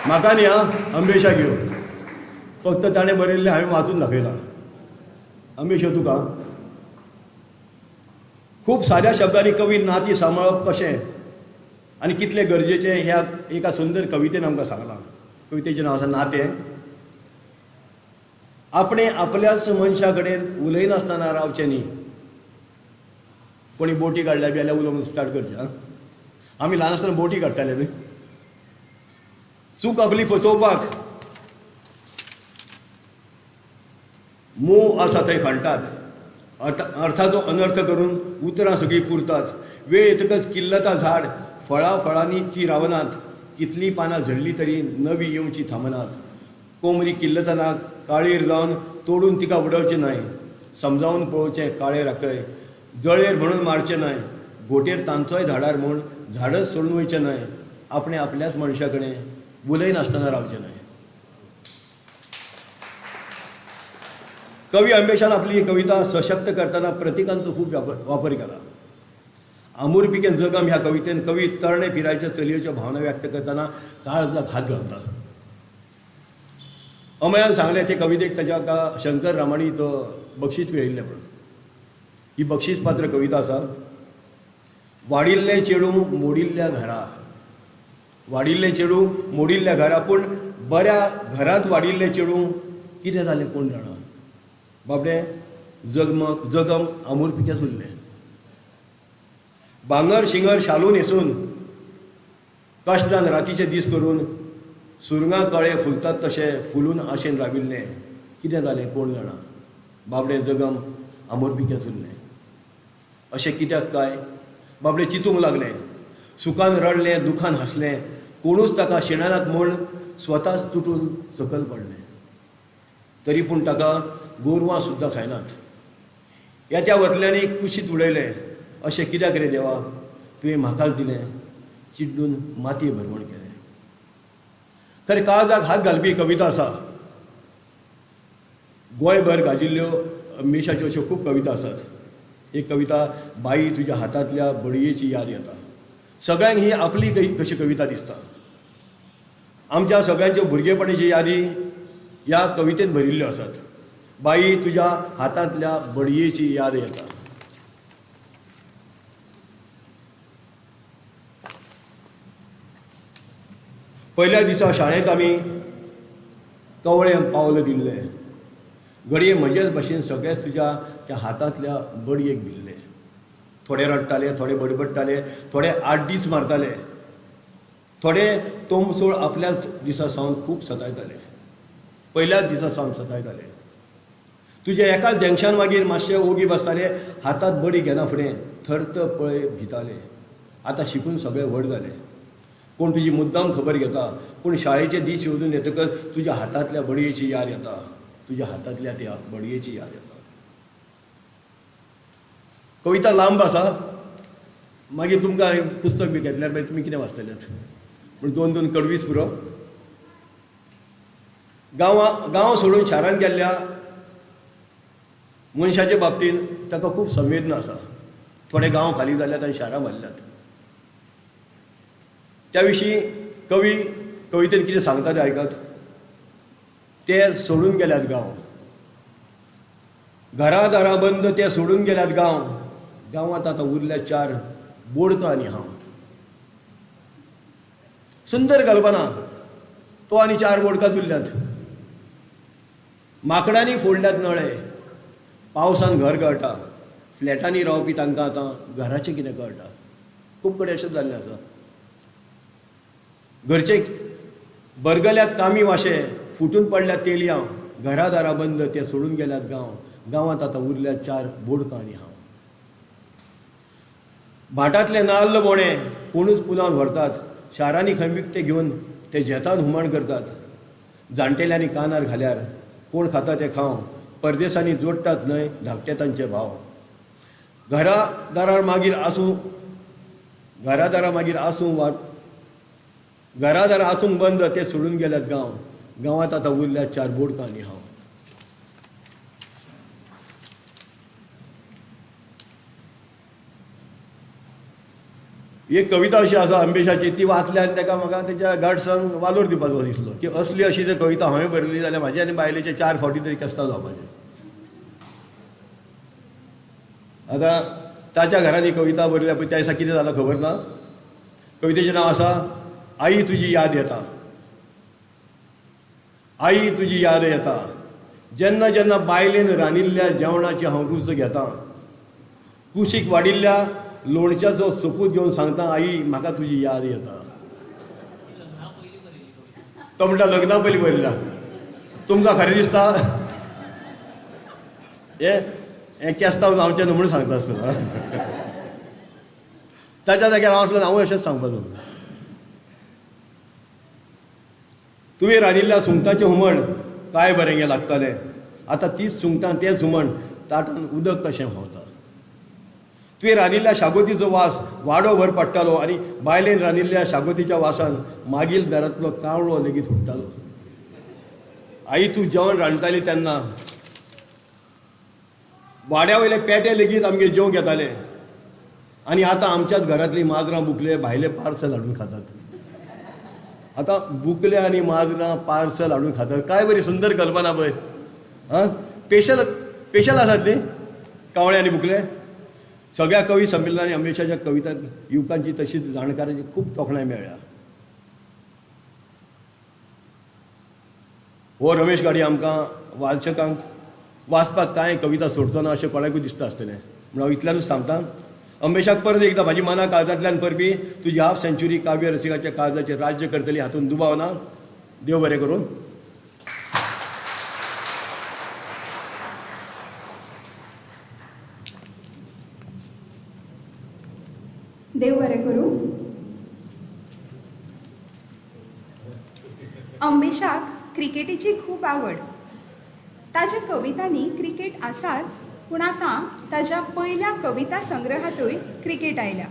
म्हाका न्ही आं अंबेशाक घेव. फक्त ताणें बरयल्लें हांवें वाचून दाखयलां. अंबेश तुका खूब साद्या शब्दांनी कवी नाती सांबाळप कशें आनी कितलें गरजेचें ह्या एका सुंदर कवितेन आमकां सांगलां. कवितेचें नांव आसा नातें. आपणें आपल्याच मनशा कडेन उलयनासतना रावचें न्ही. कोणी बोटी काडल्या बी जाल्यार उलोवंक स्टार्ट करचें. आं आमी ल्हान आसतना बोटी काडटाले न्ही. चूक आपली पचोवपाक मोव आसा थंय खणटात. अर्थाचो अनर्थ करून उतरां सगळीं पुरतात. वेळ येतकच किल्लता झाड, फळांनी ती रावनात. कितलीं पानां झडलीं तरी नवी येवची थांबनात. कोमरी किल्लतना काळीर जावन तोडून तिका उडोवचें न्हय. समजावून पळोवचें काळें राखय. जळेर म्हणून मारचें न्हय. घोटेर तांचोय धाडार म्हूण झाडच सोडून वयचें न्हय. आपणें आपल्याच मनशा कडेन उलयनासतना रावचें न्हय. कवी अंबेशान आपली कविता सशक्त करतना प्रतीकांचो खूब वापर केला. अमूर पिकेन जगम ह्या कवितेन कवी तरणे पिरायेच्या चलयेच्यो भावना व्यक्त करतना काळजाक हात घालता. अमयान सांगलें ते कवितेक ताच्या शंकर रामाणी तो बक्षीस मेळिल्लें म्हणून. ही बक्षीस पात्र कविता आसा. वाडिल्लें चेडूं मोडिल्ल्या घरा. वाडिल्लें चेडूं मोडिल्ल्या घरा. पूण बऱ्या घरांत वाडिल्लें चेडूं कितें जालें कोण जाणा. बाबडे जगम अमूर पिकेच उरलें. भांगर शिंगर शालू न्हेसून कश्टान रातीचे दीस करून सुरंगां कळे फुलतात तशें फुलून आशेन राविल्लें कितें जालें कोण जाणा. बाबडे जगम अमूर पिकेच उरलें. अशें कित्याक काय बाबडे चिंतूंक लागलें. सुखान रडलें, दुखान हांसलें. कोणूच ताका शेणानात म्हूण स्वताच तुटून सकयल पडलें. तरी पूण ताका गोरवां सुद्दां खायनात. येत्या वतल्यांनी कुशीत उडयलें. अशें कित्याक रे देवा, तुवें म्हाकाच दिलें. चिड्डून मातये भरवण केलें. खरें काळजाक हात घालपी कविता आसा. गोंयभर गाजिल्ल्यो अम्मेशाच्यो अश्यो खूब कविता आसात. एक कविता बाई तुज्या हातांतल्या बडयेची याद येता. सगळ्यांक ही आपली कशी कविता दिसता. आमच्या सगळ्यांच्यो भुरगेपणाची यादी ह्या कवितेन भरिल्ल्यो आसात. बाई तुज्या हातांतल्या बडयेची याद येता. पयल्या दिसा शाळेंत आमी कवळें पावल दिल्लें. घडये म्हजेच भाशेन सगळेच तुज्या त्या हातांतल्या बडयेक दिल्ले. थोडे रडटाले, थोडे बडबडटाले, थोडे 8 दीस मारताले, थोडे तोमसोळ आपल्याच दिसा सावन खूब सतायताले, पयल्याच दिसा सावन सतायताले. तुजे एकाच जंक्शन मागीर मातशे ओगी बसताले, हातांत बडी घेना फुडें थर्त पळय भिताले. आतां शिकून सगळे व्हड जाले. कोण तुजी मुद्दाम खबर घेता, कोण शाळेचे दीस येवजून येतकच तुज्या हातांतल्या बडयेची याद येता. तुज्या हातांतल्या त्या बडयेची याद येता. कविता लांब आसा. मागीर तुमकां पुस्तक बी घेतल्यार मागीर तुमी कितें वाचतलेत. पूण 2-2 कडवीस पुरो. गांव सोडून शारांत गेल्ल्या मनशाचे बाबतींत ताका खूब संवेदना आसा. थोडे गांव खाली जाल्यात आनी शारां बांदल्यात. त्या विशीं कवी कवितेन कितें सांगता तें आयकात. ते सोडून गेल्यात गांव, घरा दारा बंद ते सोडून गेल्यात गांव. गांवांत आतां उरल्या 4 बोडको आनी हांव. सुंदर कल्पना. तो आनी 4 बोडकाच उरल्यात. माकडांनी फोडल्यात नळे. पावसान घर गळटा. फ्लॅटांनी रावपी तांकां आतां घराचें कितें कळटा. खूब कडेन अशेंच जाल्लें आसा. घरचे बरगल्यात कामी वाशे, फुटून पडल्यात तेलयां. घरा दारा बंद ते सोडून गेल्यात गांव. गांवांत आतां उरल्यात 4 बोडको आनी हांव. भाटांतले नाल्ल बोणे कोणूच पुलावन व्हरतात. शारांनी खंय विकते घेवन ते जेतान हुमण करतात. जाणटेल्यांनी कानार घाल्यार कोण खाता ते खाव. परदेसांनी जोडटात न्हय धाकटे तांचे भाव. घरादारा मागीर आसूंक बंद ते सोडून गेल्यात गांव. गांवांत आतां उरल्यात 4 बोडको आनी हांव. एक कविता अशी आसा अम्बेशाची. ती वाचल्या आनी ताका म्हाका तेच्या गाड्सांक वालोर दिवपाचो दिसलो की असली अशी जर कविता हांवें बरयली जाल्यार म्हाजे आनी बायलेचे 4 फावटी तरी केस्तां जावपाचें. आतां ताच्या घरान ही कविता बरयल्या पळय त्या दिसा कितें जालां खबर ना. कवितेचें नांव आसा आई तुजी याद येता. आई तुजी याद येता. जेन्ना जेन्ना बायलेन रांदिल्ल्या जेवणाची हांव रूच घेतां. कुशीक वाडिल्ल्या लोणच्याचो सोपूत घेवन सांगता आई म्हाका तुजी याद येता. तो म्हणटा लग्ना पयलीं बरयल्या. तुमकां खरें दिसता हें केस्तांव जावचें न्हू म्हणून सांगता आसतना. ताच्या जाग्यार हांव आसलो हांवूय अशेंच सांगपाचो. तुवें रांदिल्ल्या सुंगटाचें हुमण काय बरें गे लागतालें. आतां तीच सुंगटां तेंच हुमण ताटान उदक कशें व्हांवता. तुवें रांदिल्ल्या शागोतीचो वास वाडोभर पडटालो आनी बायलेन रांदिल्ल्या शागोतीच्या वासान मागील दारांतलो कावळो लेगीत हुट्टालो. आई तूं जेवण रांदताली तेन्ना वाड्या वयले पेटे लेगीत आमगे जेव घेताले. आनी आतां आमच्याच घरांतलीं माजरां बुकले भायले पार्सल हाडून खातात. आतां बुकले आनी माजरां पार्सल हाडून खातात. काय बरी सुंदर कल्पना पळय. स्पेशल आसात न्ही कावळे आनी बुकले. सगळ्या कवी संमेलनांनी अम्बेशाच्या कवितांत युवकांची तशीच जाणकारांची खूब तोखणाय मेळ्ळ्या. हो रमेश गाडी आमकां वाचकांक वाचपाक कांय कविता सोडचो ना अशें कोणाकूय दिसता आसतलें. म्हण हांव इतल्यानूच सांगता. अम्बेशाक परत एकदां म्हाजी मना काळजांतल्यान परबी तुजी हाफ सेंच्युरी काव्य रसिकाच्या काळजाचेर राज्य करतली हातूंत दुबाव ना. देव बरें करूं. देव बरें करूं. अम्बेशाक क्रिकेटीची खूब आवड. ताच्या कवितांनी क्रिकेट आसाच पूण आतां ताच्या पयल्या कविता संग्रहांतूय क्रिकेट आयल्या.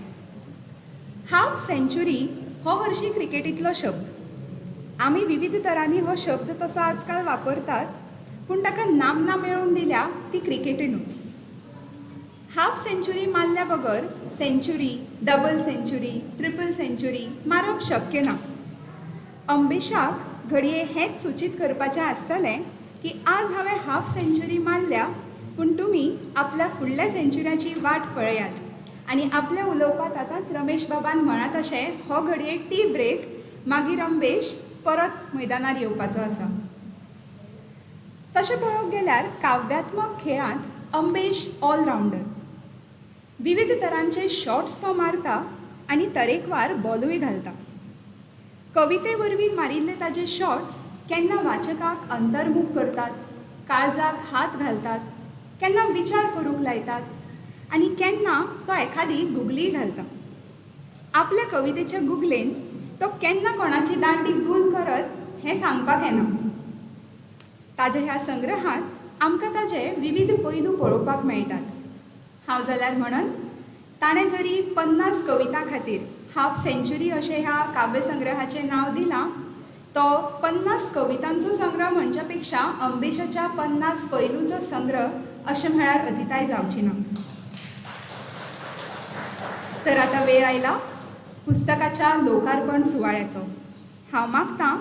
हाफ सेंच्युरी हो हरशीं क्रिकेटींतलो शब्द आमी विविध तरांनी हो शब्द तसो आजकाल वापरतात, पूण ताका नामना मेळोवन दिल्या ती क्रिकेटीनूच. हाफ सेंच्युरी मारल्या बगर century, double century, triple century मारप शक्य ना. अंबेशाक घडये हेंच सूचित करपाचें आसतलें की आज हांवें हाफ सेंच्युरी मारल्या, पूण तुमी आपल्या फुडल्या सेंच्युऱ्याची वाट पळयात आनी आपल्या उलोवपाक आतांच रमेश बाबान म्हणा तशें हो घडये टी ब्रेक, मागीर अंबेश परत मैदानार येवपाचो आसा. तशें पळोवंक गेल्यार काव्यात्मक खेळांत अंबेश ऑलरावंडर. विविध तरांचे शॉट्स तो मारता आनी तरेकवार बॉलूय घालता. कविते वरवीं मारिल्ले ताजे शॉट्स केन्ना वाचकाक अंतर्मुख करतात, काळजाक हात घालतात, केन्ना विचार करूंक लायतात आनी केन्ना तो एखादी गुगलीय घालता. आपल्या कवितेच्या गुगलेन तो केन्ना कोणाची दांडी गुल करत हें सांगपाक येना. ताज्या ह्या संग्रहांत आमकां ताजे विविध पैलू पळोवपाक मेळटात. हांव जाल्यार म्हणन ताणें जरी 50 कवितां खातीर हाफ सेंच्युरी अशें ह्या काव्यसंग्रहाचें नांव दिलां, तो 50 कवितांचो संग्रह म्हणच्या पेक्षा अंबेशाच्या 50 पैलूंचो संग्रह अशें म्हळ्यार अतिताय जावची ना. तर आतां वेळ आयला पुस्तकाच्या लोकार्पण सुवाळ्याचो. हांव मागतां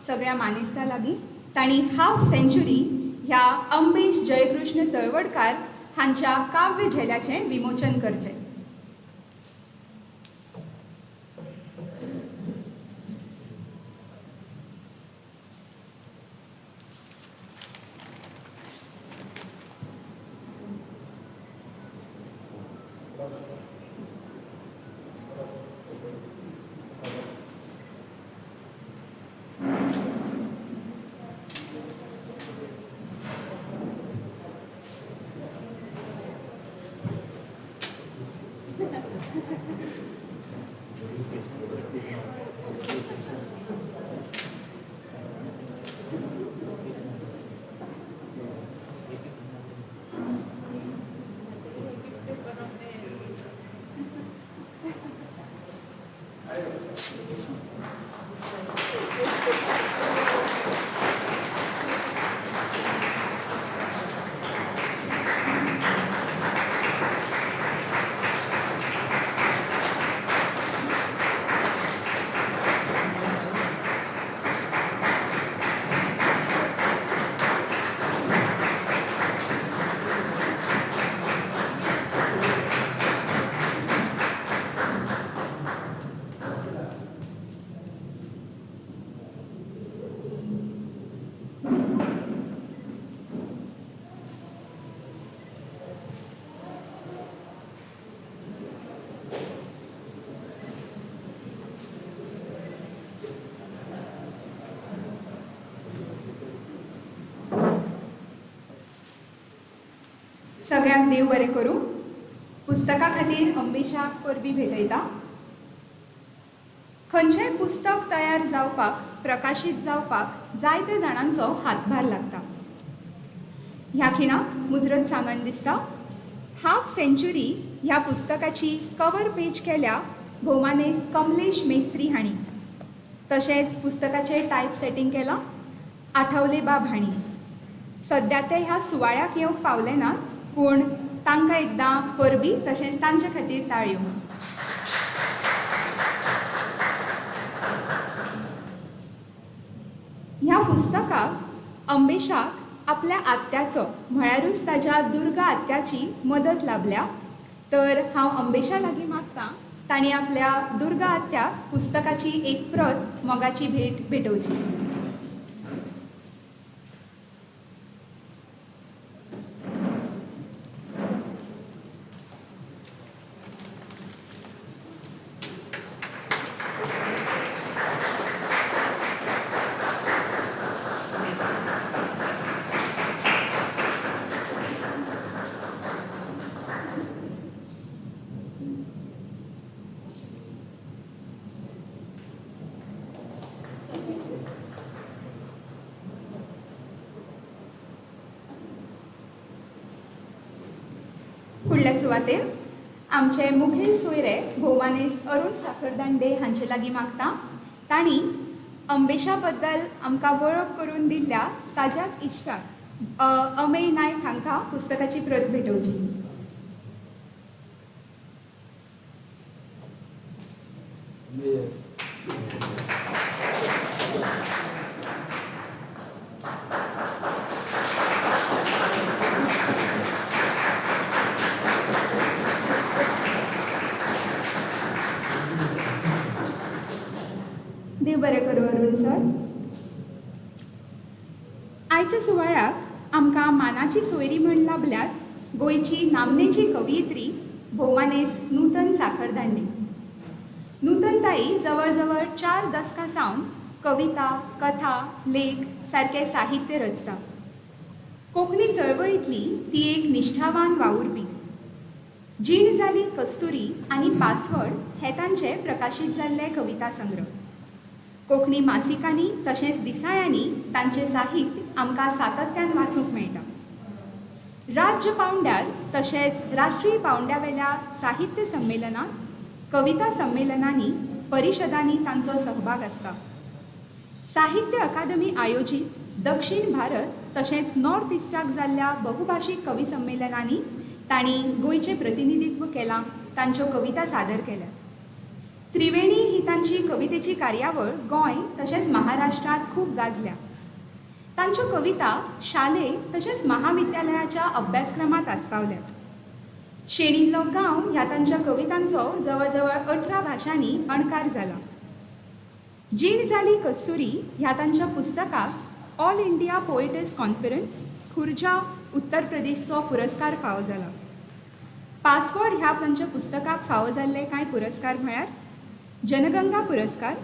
सगळ्या मानेस्तां लागीं तांणी हाफ सेंच्युरी ह्या अंबेश जयकृष्ण तळवडकार हांच्या काव्य झेल्याचें विमोचन करचें. सगळ्यांक देव बरें करूं. पुस्तका खातीर अंबेशाक परबी भेटयता. खंयचेंय पुस्तक तयार जावपाक, प्रकाशीत जावपाक जायत्या जाणांचो हातभार लागता. ह्या खिणाक मुजरत सांगन दिसता. हाफ सेंच्युरी ह्या पुस्तकाची कवर पेज केल्या भोवमानेस्त कमलेश मेस्त्री हांणी. तशेंच पुस्तकाचें टायप सेटींग केलां आठवले बाब हांणी. सद्या ते ह्या सुवाळ्याक येवंक पावले नात, पूण तांकां एकदां परबी तशेंच तांचे खातीर ताळयो. ह्या पुस्तकाक अंबेशाक आपल्या आत्याचो म्हळ्यारूच ताच्या दुर्गा आत्याची मदत लाभल्या. तर हांव अंबेशा लागीं मागतां तांणी आपल्या दुर्गा आत्याक पुस्तकाची एक प्रत मोगाची भेट भेटोवची. फुडल्या सुवातेर आमचे मुखेल सोयरे भोवमानेस्त अरुण साखरदांडे हांचे लागीं मागता तांणी अंबेशा बद्दल आमकां वळख करून दिल्ल्या ताज्याच इश्टाक अमेय नायक हांकां पुस्तकाची प्रत भेटोवची. देव बरें करूं अरुण सर. आयच्या सुवाळ्याक आमकां मानाची सोयरी म्हण लाभल्यात गोंयची नामनेची कवयित्री भोवमानेस्त नूतन साखरदांडे. नूतनताई जवळ जवळ 4 दशकां सावन कविता, कथा, लेख सारके साहित्य रचता. कोंकणी चळवळींतली ती एक निश्ठावान वावुरपी. जीण जाली कस्तुरी आनी पासवड हे तांचे प्रकाशीत जाल्ले कविता संग्रह. कोंकणी मासिकांनी तशेंच दिसाळ्यांनी तांचे साहित्य आमकां सातत्यान वाचूंक मेळटा. राज्य पांवड्यार तशेंच राष्ट्रीय पांवड्या साहित्य संमेलनांत, कविता संमेलनांनी, परिशदांनी तांचो सहभाग आसता. साहित्य अकादमी आयोजीत दक्षिण भारत तशेंच नॉर्थ इस्टाक जाल्ल्या बहुभाशीक कवी संमेलनांनी तांणी गोंयचें प्रतिनिधित्व केलां, तांच्यो कविता सादर केल्या. त्रिवेणी ही तांची कवितेची कार्यावळ गोंय तशेंच महाराष्ट्रांत खूब गाजल्या. तांच्यो कविता शाले तशेंच महाविद्यालयाच्या अभ्यासक्रमांत आस्पावल्यात. शेणिल्लो गांव ह्या तांच्या कवितांचो जवळ जवळ 18 भाशांनी अणकार जाला. जीण जाली कस्तुरी ह्या तांच्या पुस्तकाक ऑल इंडिया पोएटर्स कॉन्फरन्स, खुर्जा, उत्तर प्रदेशचो पुरस्कार फावो जाला. पासवर्ड ह्या तांच्या पुस्तकाक फावो जाल्ले कांय पुरस्कार म्हळ्यार जनगंगा पुरस्कार,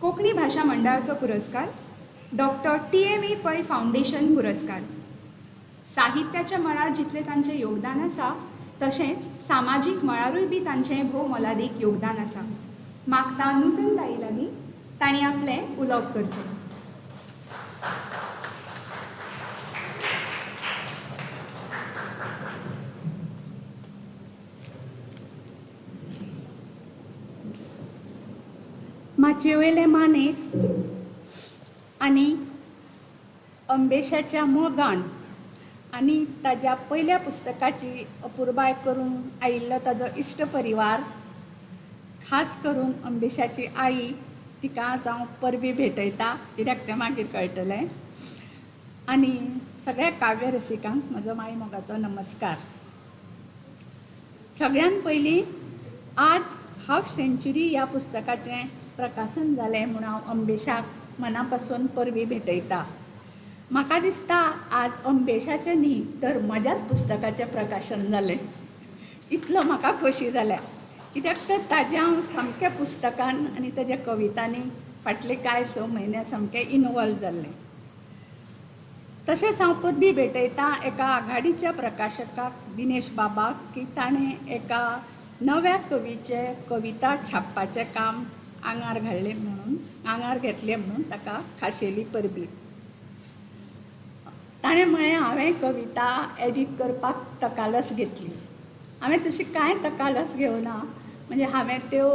कोंकणी भाशा मंडळाचो पुरस्कार, डॉक्टर TME पै फाउंडेशन पुरस्कार. साहित्याच्या मळार जितलें तांचें योगदान आसा तशेंच सामाजीक मळारूय बी तांचें भोव मोलादीक योगदान आसा. मागता नूतनताई लागीं तांणी आपलें उलोवप करचें. माचयेवेले मानेस्त आनी अंबेशाच्या मोगान आनी ताज्या पयल्या पुस्तकाची अपुरबाय करून आयिल्लो ताजो इश्ट परिवार, खास करून अंबेशाची आई, तिका हांव परबी भेटयता, कित्याक तें मागीर कळटलें. आनी सगळ्या काव्य रसिकांक म्हजो माई मोगाचो नमस्कार. सगळ्यान पयलीं आज हाफ सेंच्युरी ह्या पुस्तकाचें प्रकाशन जालें म्हूण हांव अंबेशाक मना पासून परबी भेटयता. म्हाका दिसता आज अंबेशाचें न्ही तर म्हज्याच पुस्तकाचें प्रकाशन जालें. इतलो म्हाका खोशी जाल्या, कित्याक तर ताजें हांव सामकें पुस्तकान आनी ताज्या कवितांनी फाटले कांय 6 म्हयने सामकें इनवॉल्व जाल्लें. तशेंच हांव परबी भेटयता एका आघाडीच्या प्रकाशकाक दिनेश बाबाक, की ताणें एका नव्या कवीचे कविता छापपाचें काम आंगार घेतलें म्हणून ताका खाशेली परबी. ताणें म्हळें हांवें कविता एडीट करपाक तकालस घेतली. हांवें तशी कांय तकालस घेवना, म्हणजे हांवें त्यो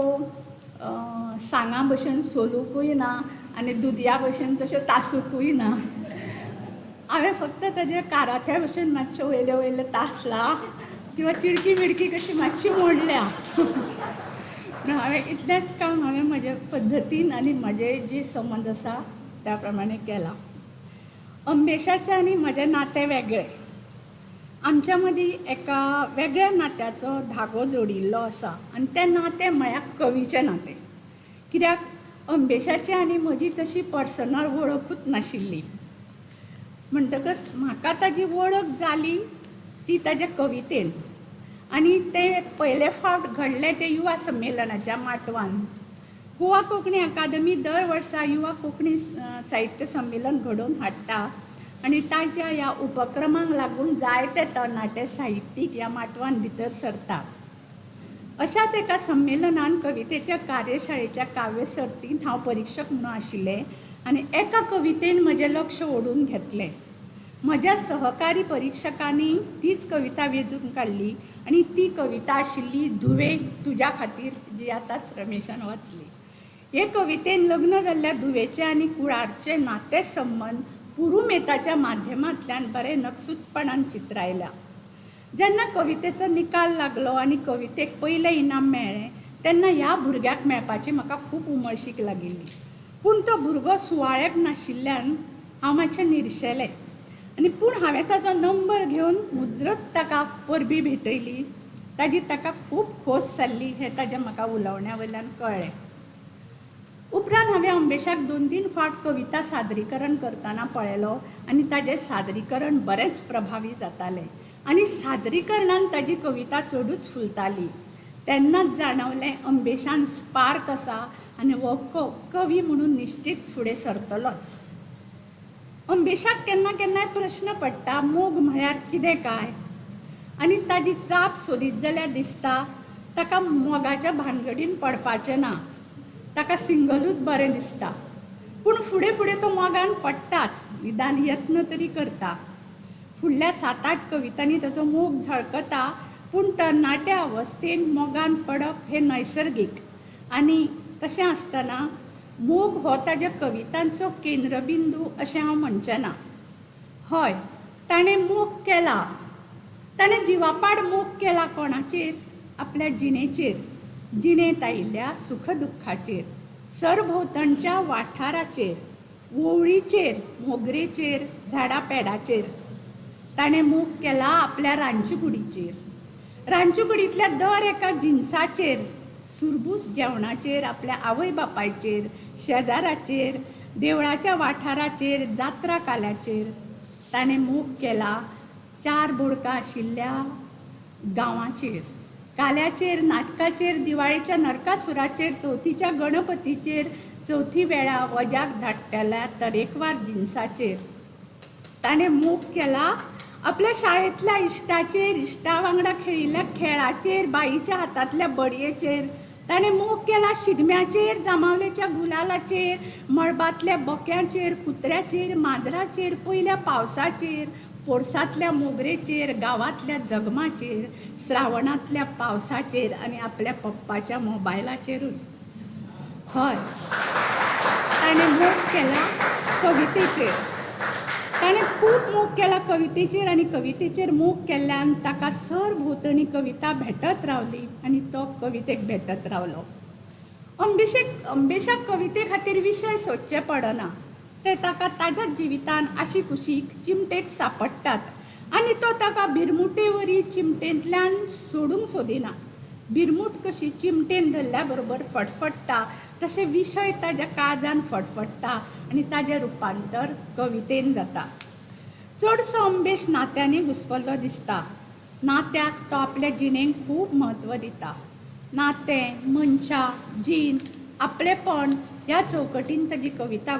सांगा भशेन सोलूकूय ना आनी दुदया भशेन तश्यो तासूकूय ना. हांवें फक्त ताजे कारात्या भशेन मातश्यो वयल्यो वयल्यो तासला किंवा चिडकी बिडकी कशी मातशी मोडल्या. हांवें इतलेंच काम हांवें म्हज्या पद्दतीन आनी म्हजे जी समज आसा त्या प्रमाणे केला. अंबेशाचें आनी म्हजें नातें वेगळें. आमच्या मदीं एका वेगळ्या नात्याचो धागो जोडिल्लो आसा आनी तें नातें म्हळ्यार कवीचें नातें. कित्याक अंबेशाची आनी म्हजी तशी पर्सनल वळखूच नाशिल्ली. म्हणटकच म्हाका ताजी वळख जाली ती ताज्या कवितेन. आनी तें पयले फावट घडलें तें युवा संमेलनाच्या माटवान. गोवा कोंकणी अकादमी दर वर्सा युवा कोंकणी साहित्य संमेलन घडोवन हाडटा आनी ताच्या ह्या उपक्रमांक लागून जायते तरणाटे साहित्यीक ह्या माटवान भितर सरता. अशाच एका संमेलनान कवितेच्या कार्यशाळेच्या काव्य सर्तींत हांव परिक्षक म्हणून आशिल्लें आनी एका कवितेन म्हजें लक्ष ओडून घेतलें. म्हज्या सहकारी परिक्षकांनी तीच कविता वेंचून काडली आनी ती कविता आशिल्ली धुवे तुज्या खातीर, जी आतांच रमेशान वाचली. हे कवितेन लग्न जाल्ल्या धुवेचे आनी कुळारचे नाते संबंध पुरुमेताच्या माध्यमांतल्यान बरे नकसूदपणान चित्रायल्या. जेन्ना कवितेचो निकाल लागलो आनी कवितेक पयलें इनाम मेळ्ळें तेन्ना ह्या भुरग्याक मेळपाची म्हाका खूब उमळशीक लागिल्ली. पूण तो भुरगो सुवाळेक नाशिल्ल्यान हांव मातशें निरशेलें आनी पूण हांवें ताजो नंबर घेवन मुजरत ताका परबी भेटयली. ताजी ताका खूब खोस जाल्ली हें ताज्या म्हाका उलोवण्या वयल्यान कळ्ळें. उपरांत हांवें अंबेशाक 2-3 फावट कविता सादरीकरण करतना पळयलो आनी ताजें सादरीकरण बरेंच प्रभावी जातालें आनी सादरीकरणान ताजी कविता चडूच फुलताली. तेन्नाच जाणवलें अंबेशान स्पार्क आसा आनी हो कवी म्हणून निश्चित फुडें सरतलोच. अंबेशाक केन्ना केन्नाय प्रश्न पडटा मोग म्हळ्यार कितें काय आनी ताजी जाप सोदीत जाल्यार दिसता ताका मोगाच्या भानगडीन पडपाचें ना, ताका सिंगलूच बरें दिसता. पूण फुडें फुडें तो मोगान पडटाच, निदान यत्न तरी करता. फुडल्या 7-8 कवितांनी ताचो मोग झळकता, पूण तरणाट्या अवस्थेन मोगान पडप हें नैसर्गीक आनी तशें आसतना मोग हो ताज्या कवितांचो केंद्रबिंदू अशें हांव म्हणचें ना. हय, ताणें मोग केला, ताणें जिवापाड मोग केला कोणाचेर? आपल्या जिणेचेर, जिणेंत आयिल्ल्या सुखदुख्खाचेर, सरभोंवतणच्या वाठाराचेर, ओंवळीचेर, मोगरेचेर, झाडा पेडाचेर. ताणें मोग केला आपल्या रांदचेकुडीचेर, रांदचेकुडींतल्या दर एका जिन्साचेर, सुरबूस जेवणाचेर, आपल्या आवय बापायचेर, शेजाराचेर, देवळाच्या वाठाराचेर, जात्रा काल्याचेर. ताणें मोग केला 4 बोडकां आशिल्ल्या गांवाचेर, काल्याचेर, नाटकाचेर, दिवाळेच्या नरकासुराचेर, चवथीच्या गणपतीचेर, चवथी वेळा वजाक धाडटल्या तरेकवार जिन्साचेर. ताणें मोग केला आपल्या शाळेंतल्या इश्टाचेर, इश्टा वांगडा खेळिल्ल्या खेळाचेर, बाईच्या हातांतल्या बडयेचेर. ताणें मोग केला शिगम्याचेर, जांबावलेच्या गुलालाचेर, मळबांतल्या बोक्याचेर, कुत्र्याचेर, माजराचेर, पयल्या पावसाचेर, पोरसांतल्या मोगरेचेर, गांवांतल्या जगमाचेर, श्रावणांतल्या पावसाचेर आनी आपल्या पप्पाच्या मोबायलाचेरूय. हय, ताणें मोग केला कवितेचेर. ताणें खूब मोग केला कवितेचेर आनी कवितेचेर मोग केल्ल्यान ताका सरभोंवतणी कविता भेटत रावली आनी तो कवितेक भेटत रावलो. अंबेशाक कविते खातीर विशय सोदचे पडना. ते ताका ताज्या जिवितान आशी कुशीक चिमटेक सांपडटात आनी तो ताका भिरमुटेवरी चिमटेंतल्यान सोडूंक सोदिना. भिरमूट कशी चिमटेन धरल्या बरोबर फडफडटा तशें विशय ताज्या काळजान फडफडटा आनी ताजें रुपांतर कवितेन जाता. चडसो अंबेश नात्यांनी घुस्पल्लो दिसता. नात्याक तो आपल्या जिणेक खूब म्हत्व दिता. नातें, मनशां, जीण, आपलेपण ह्या चौकटीन ताजी कविता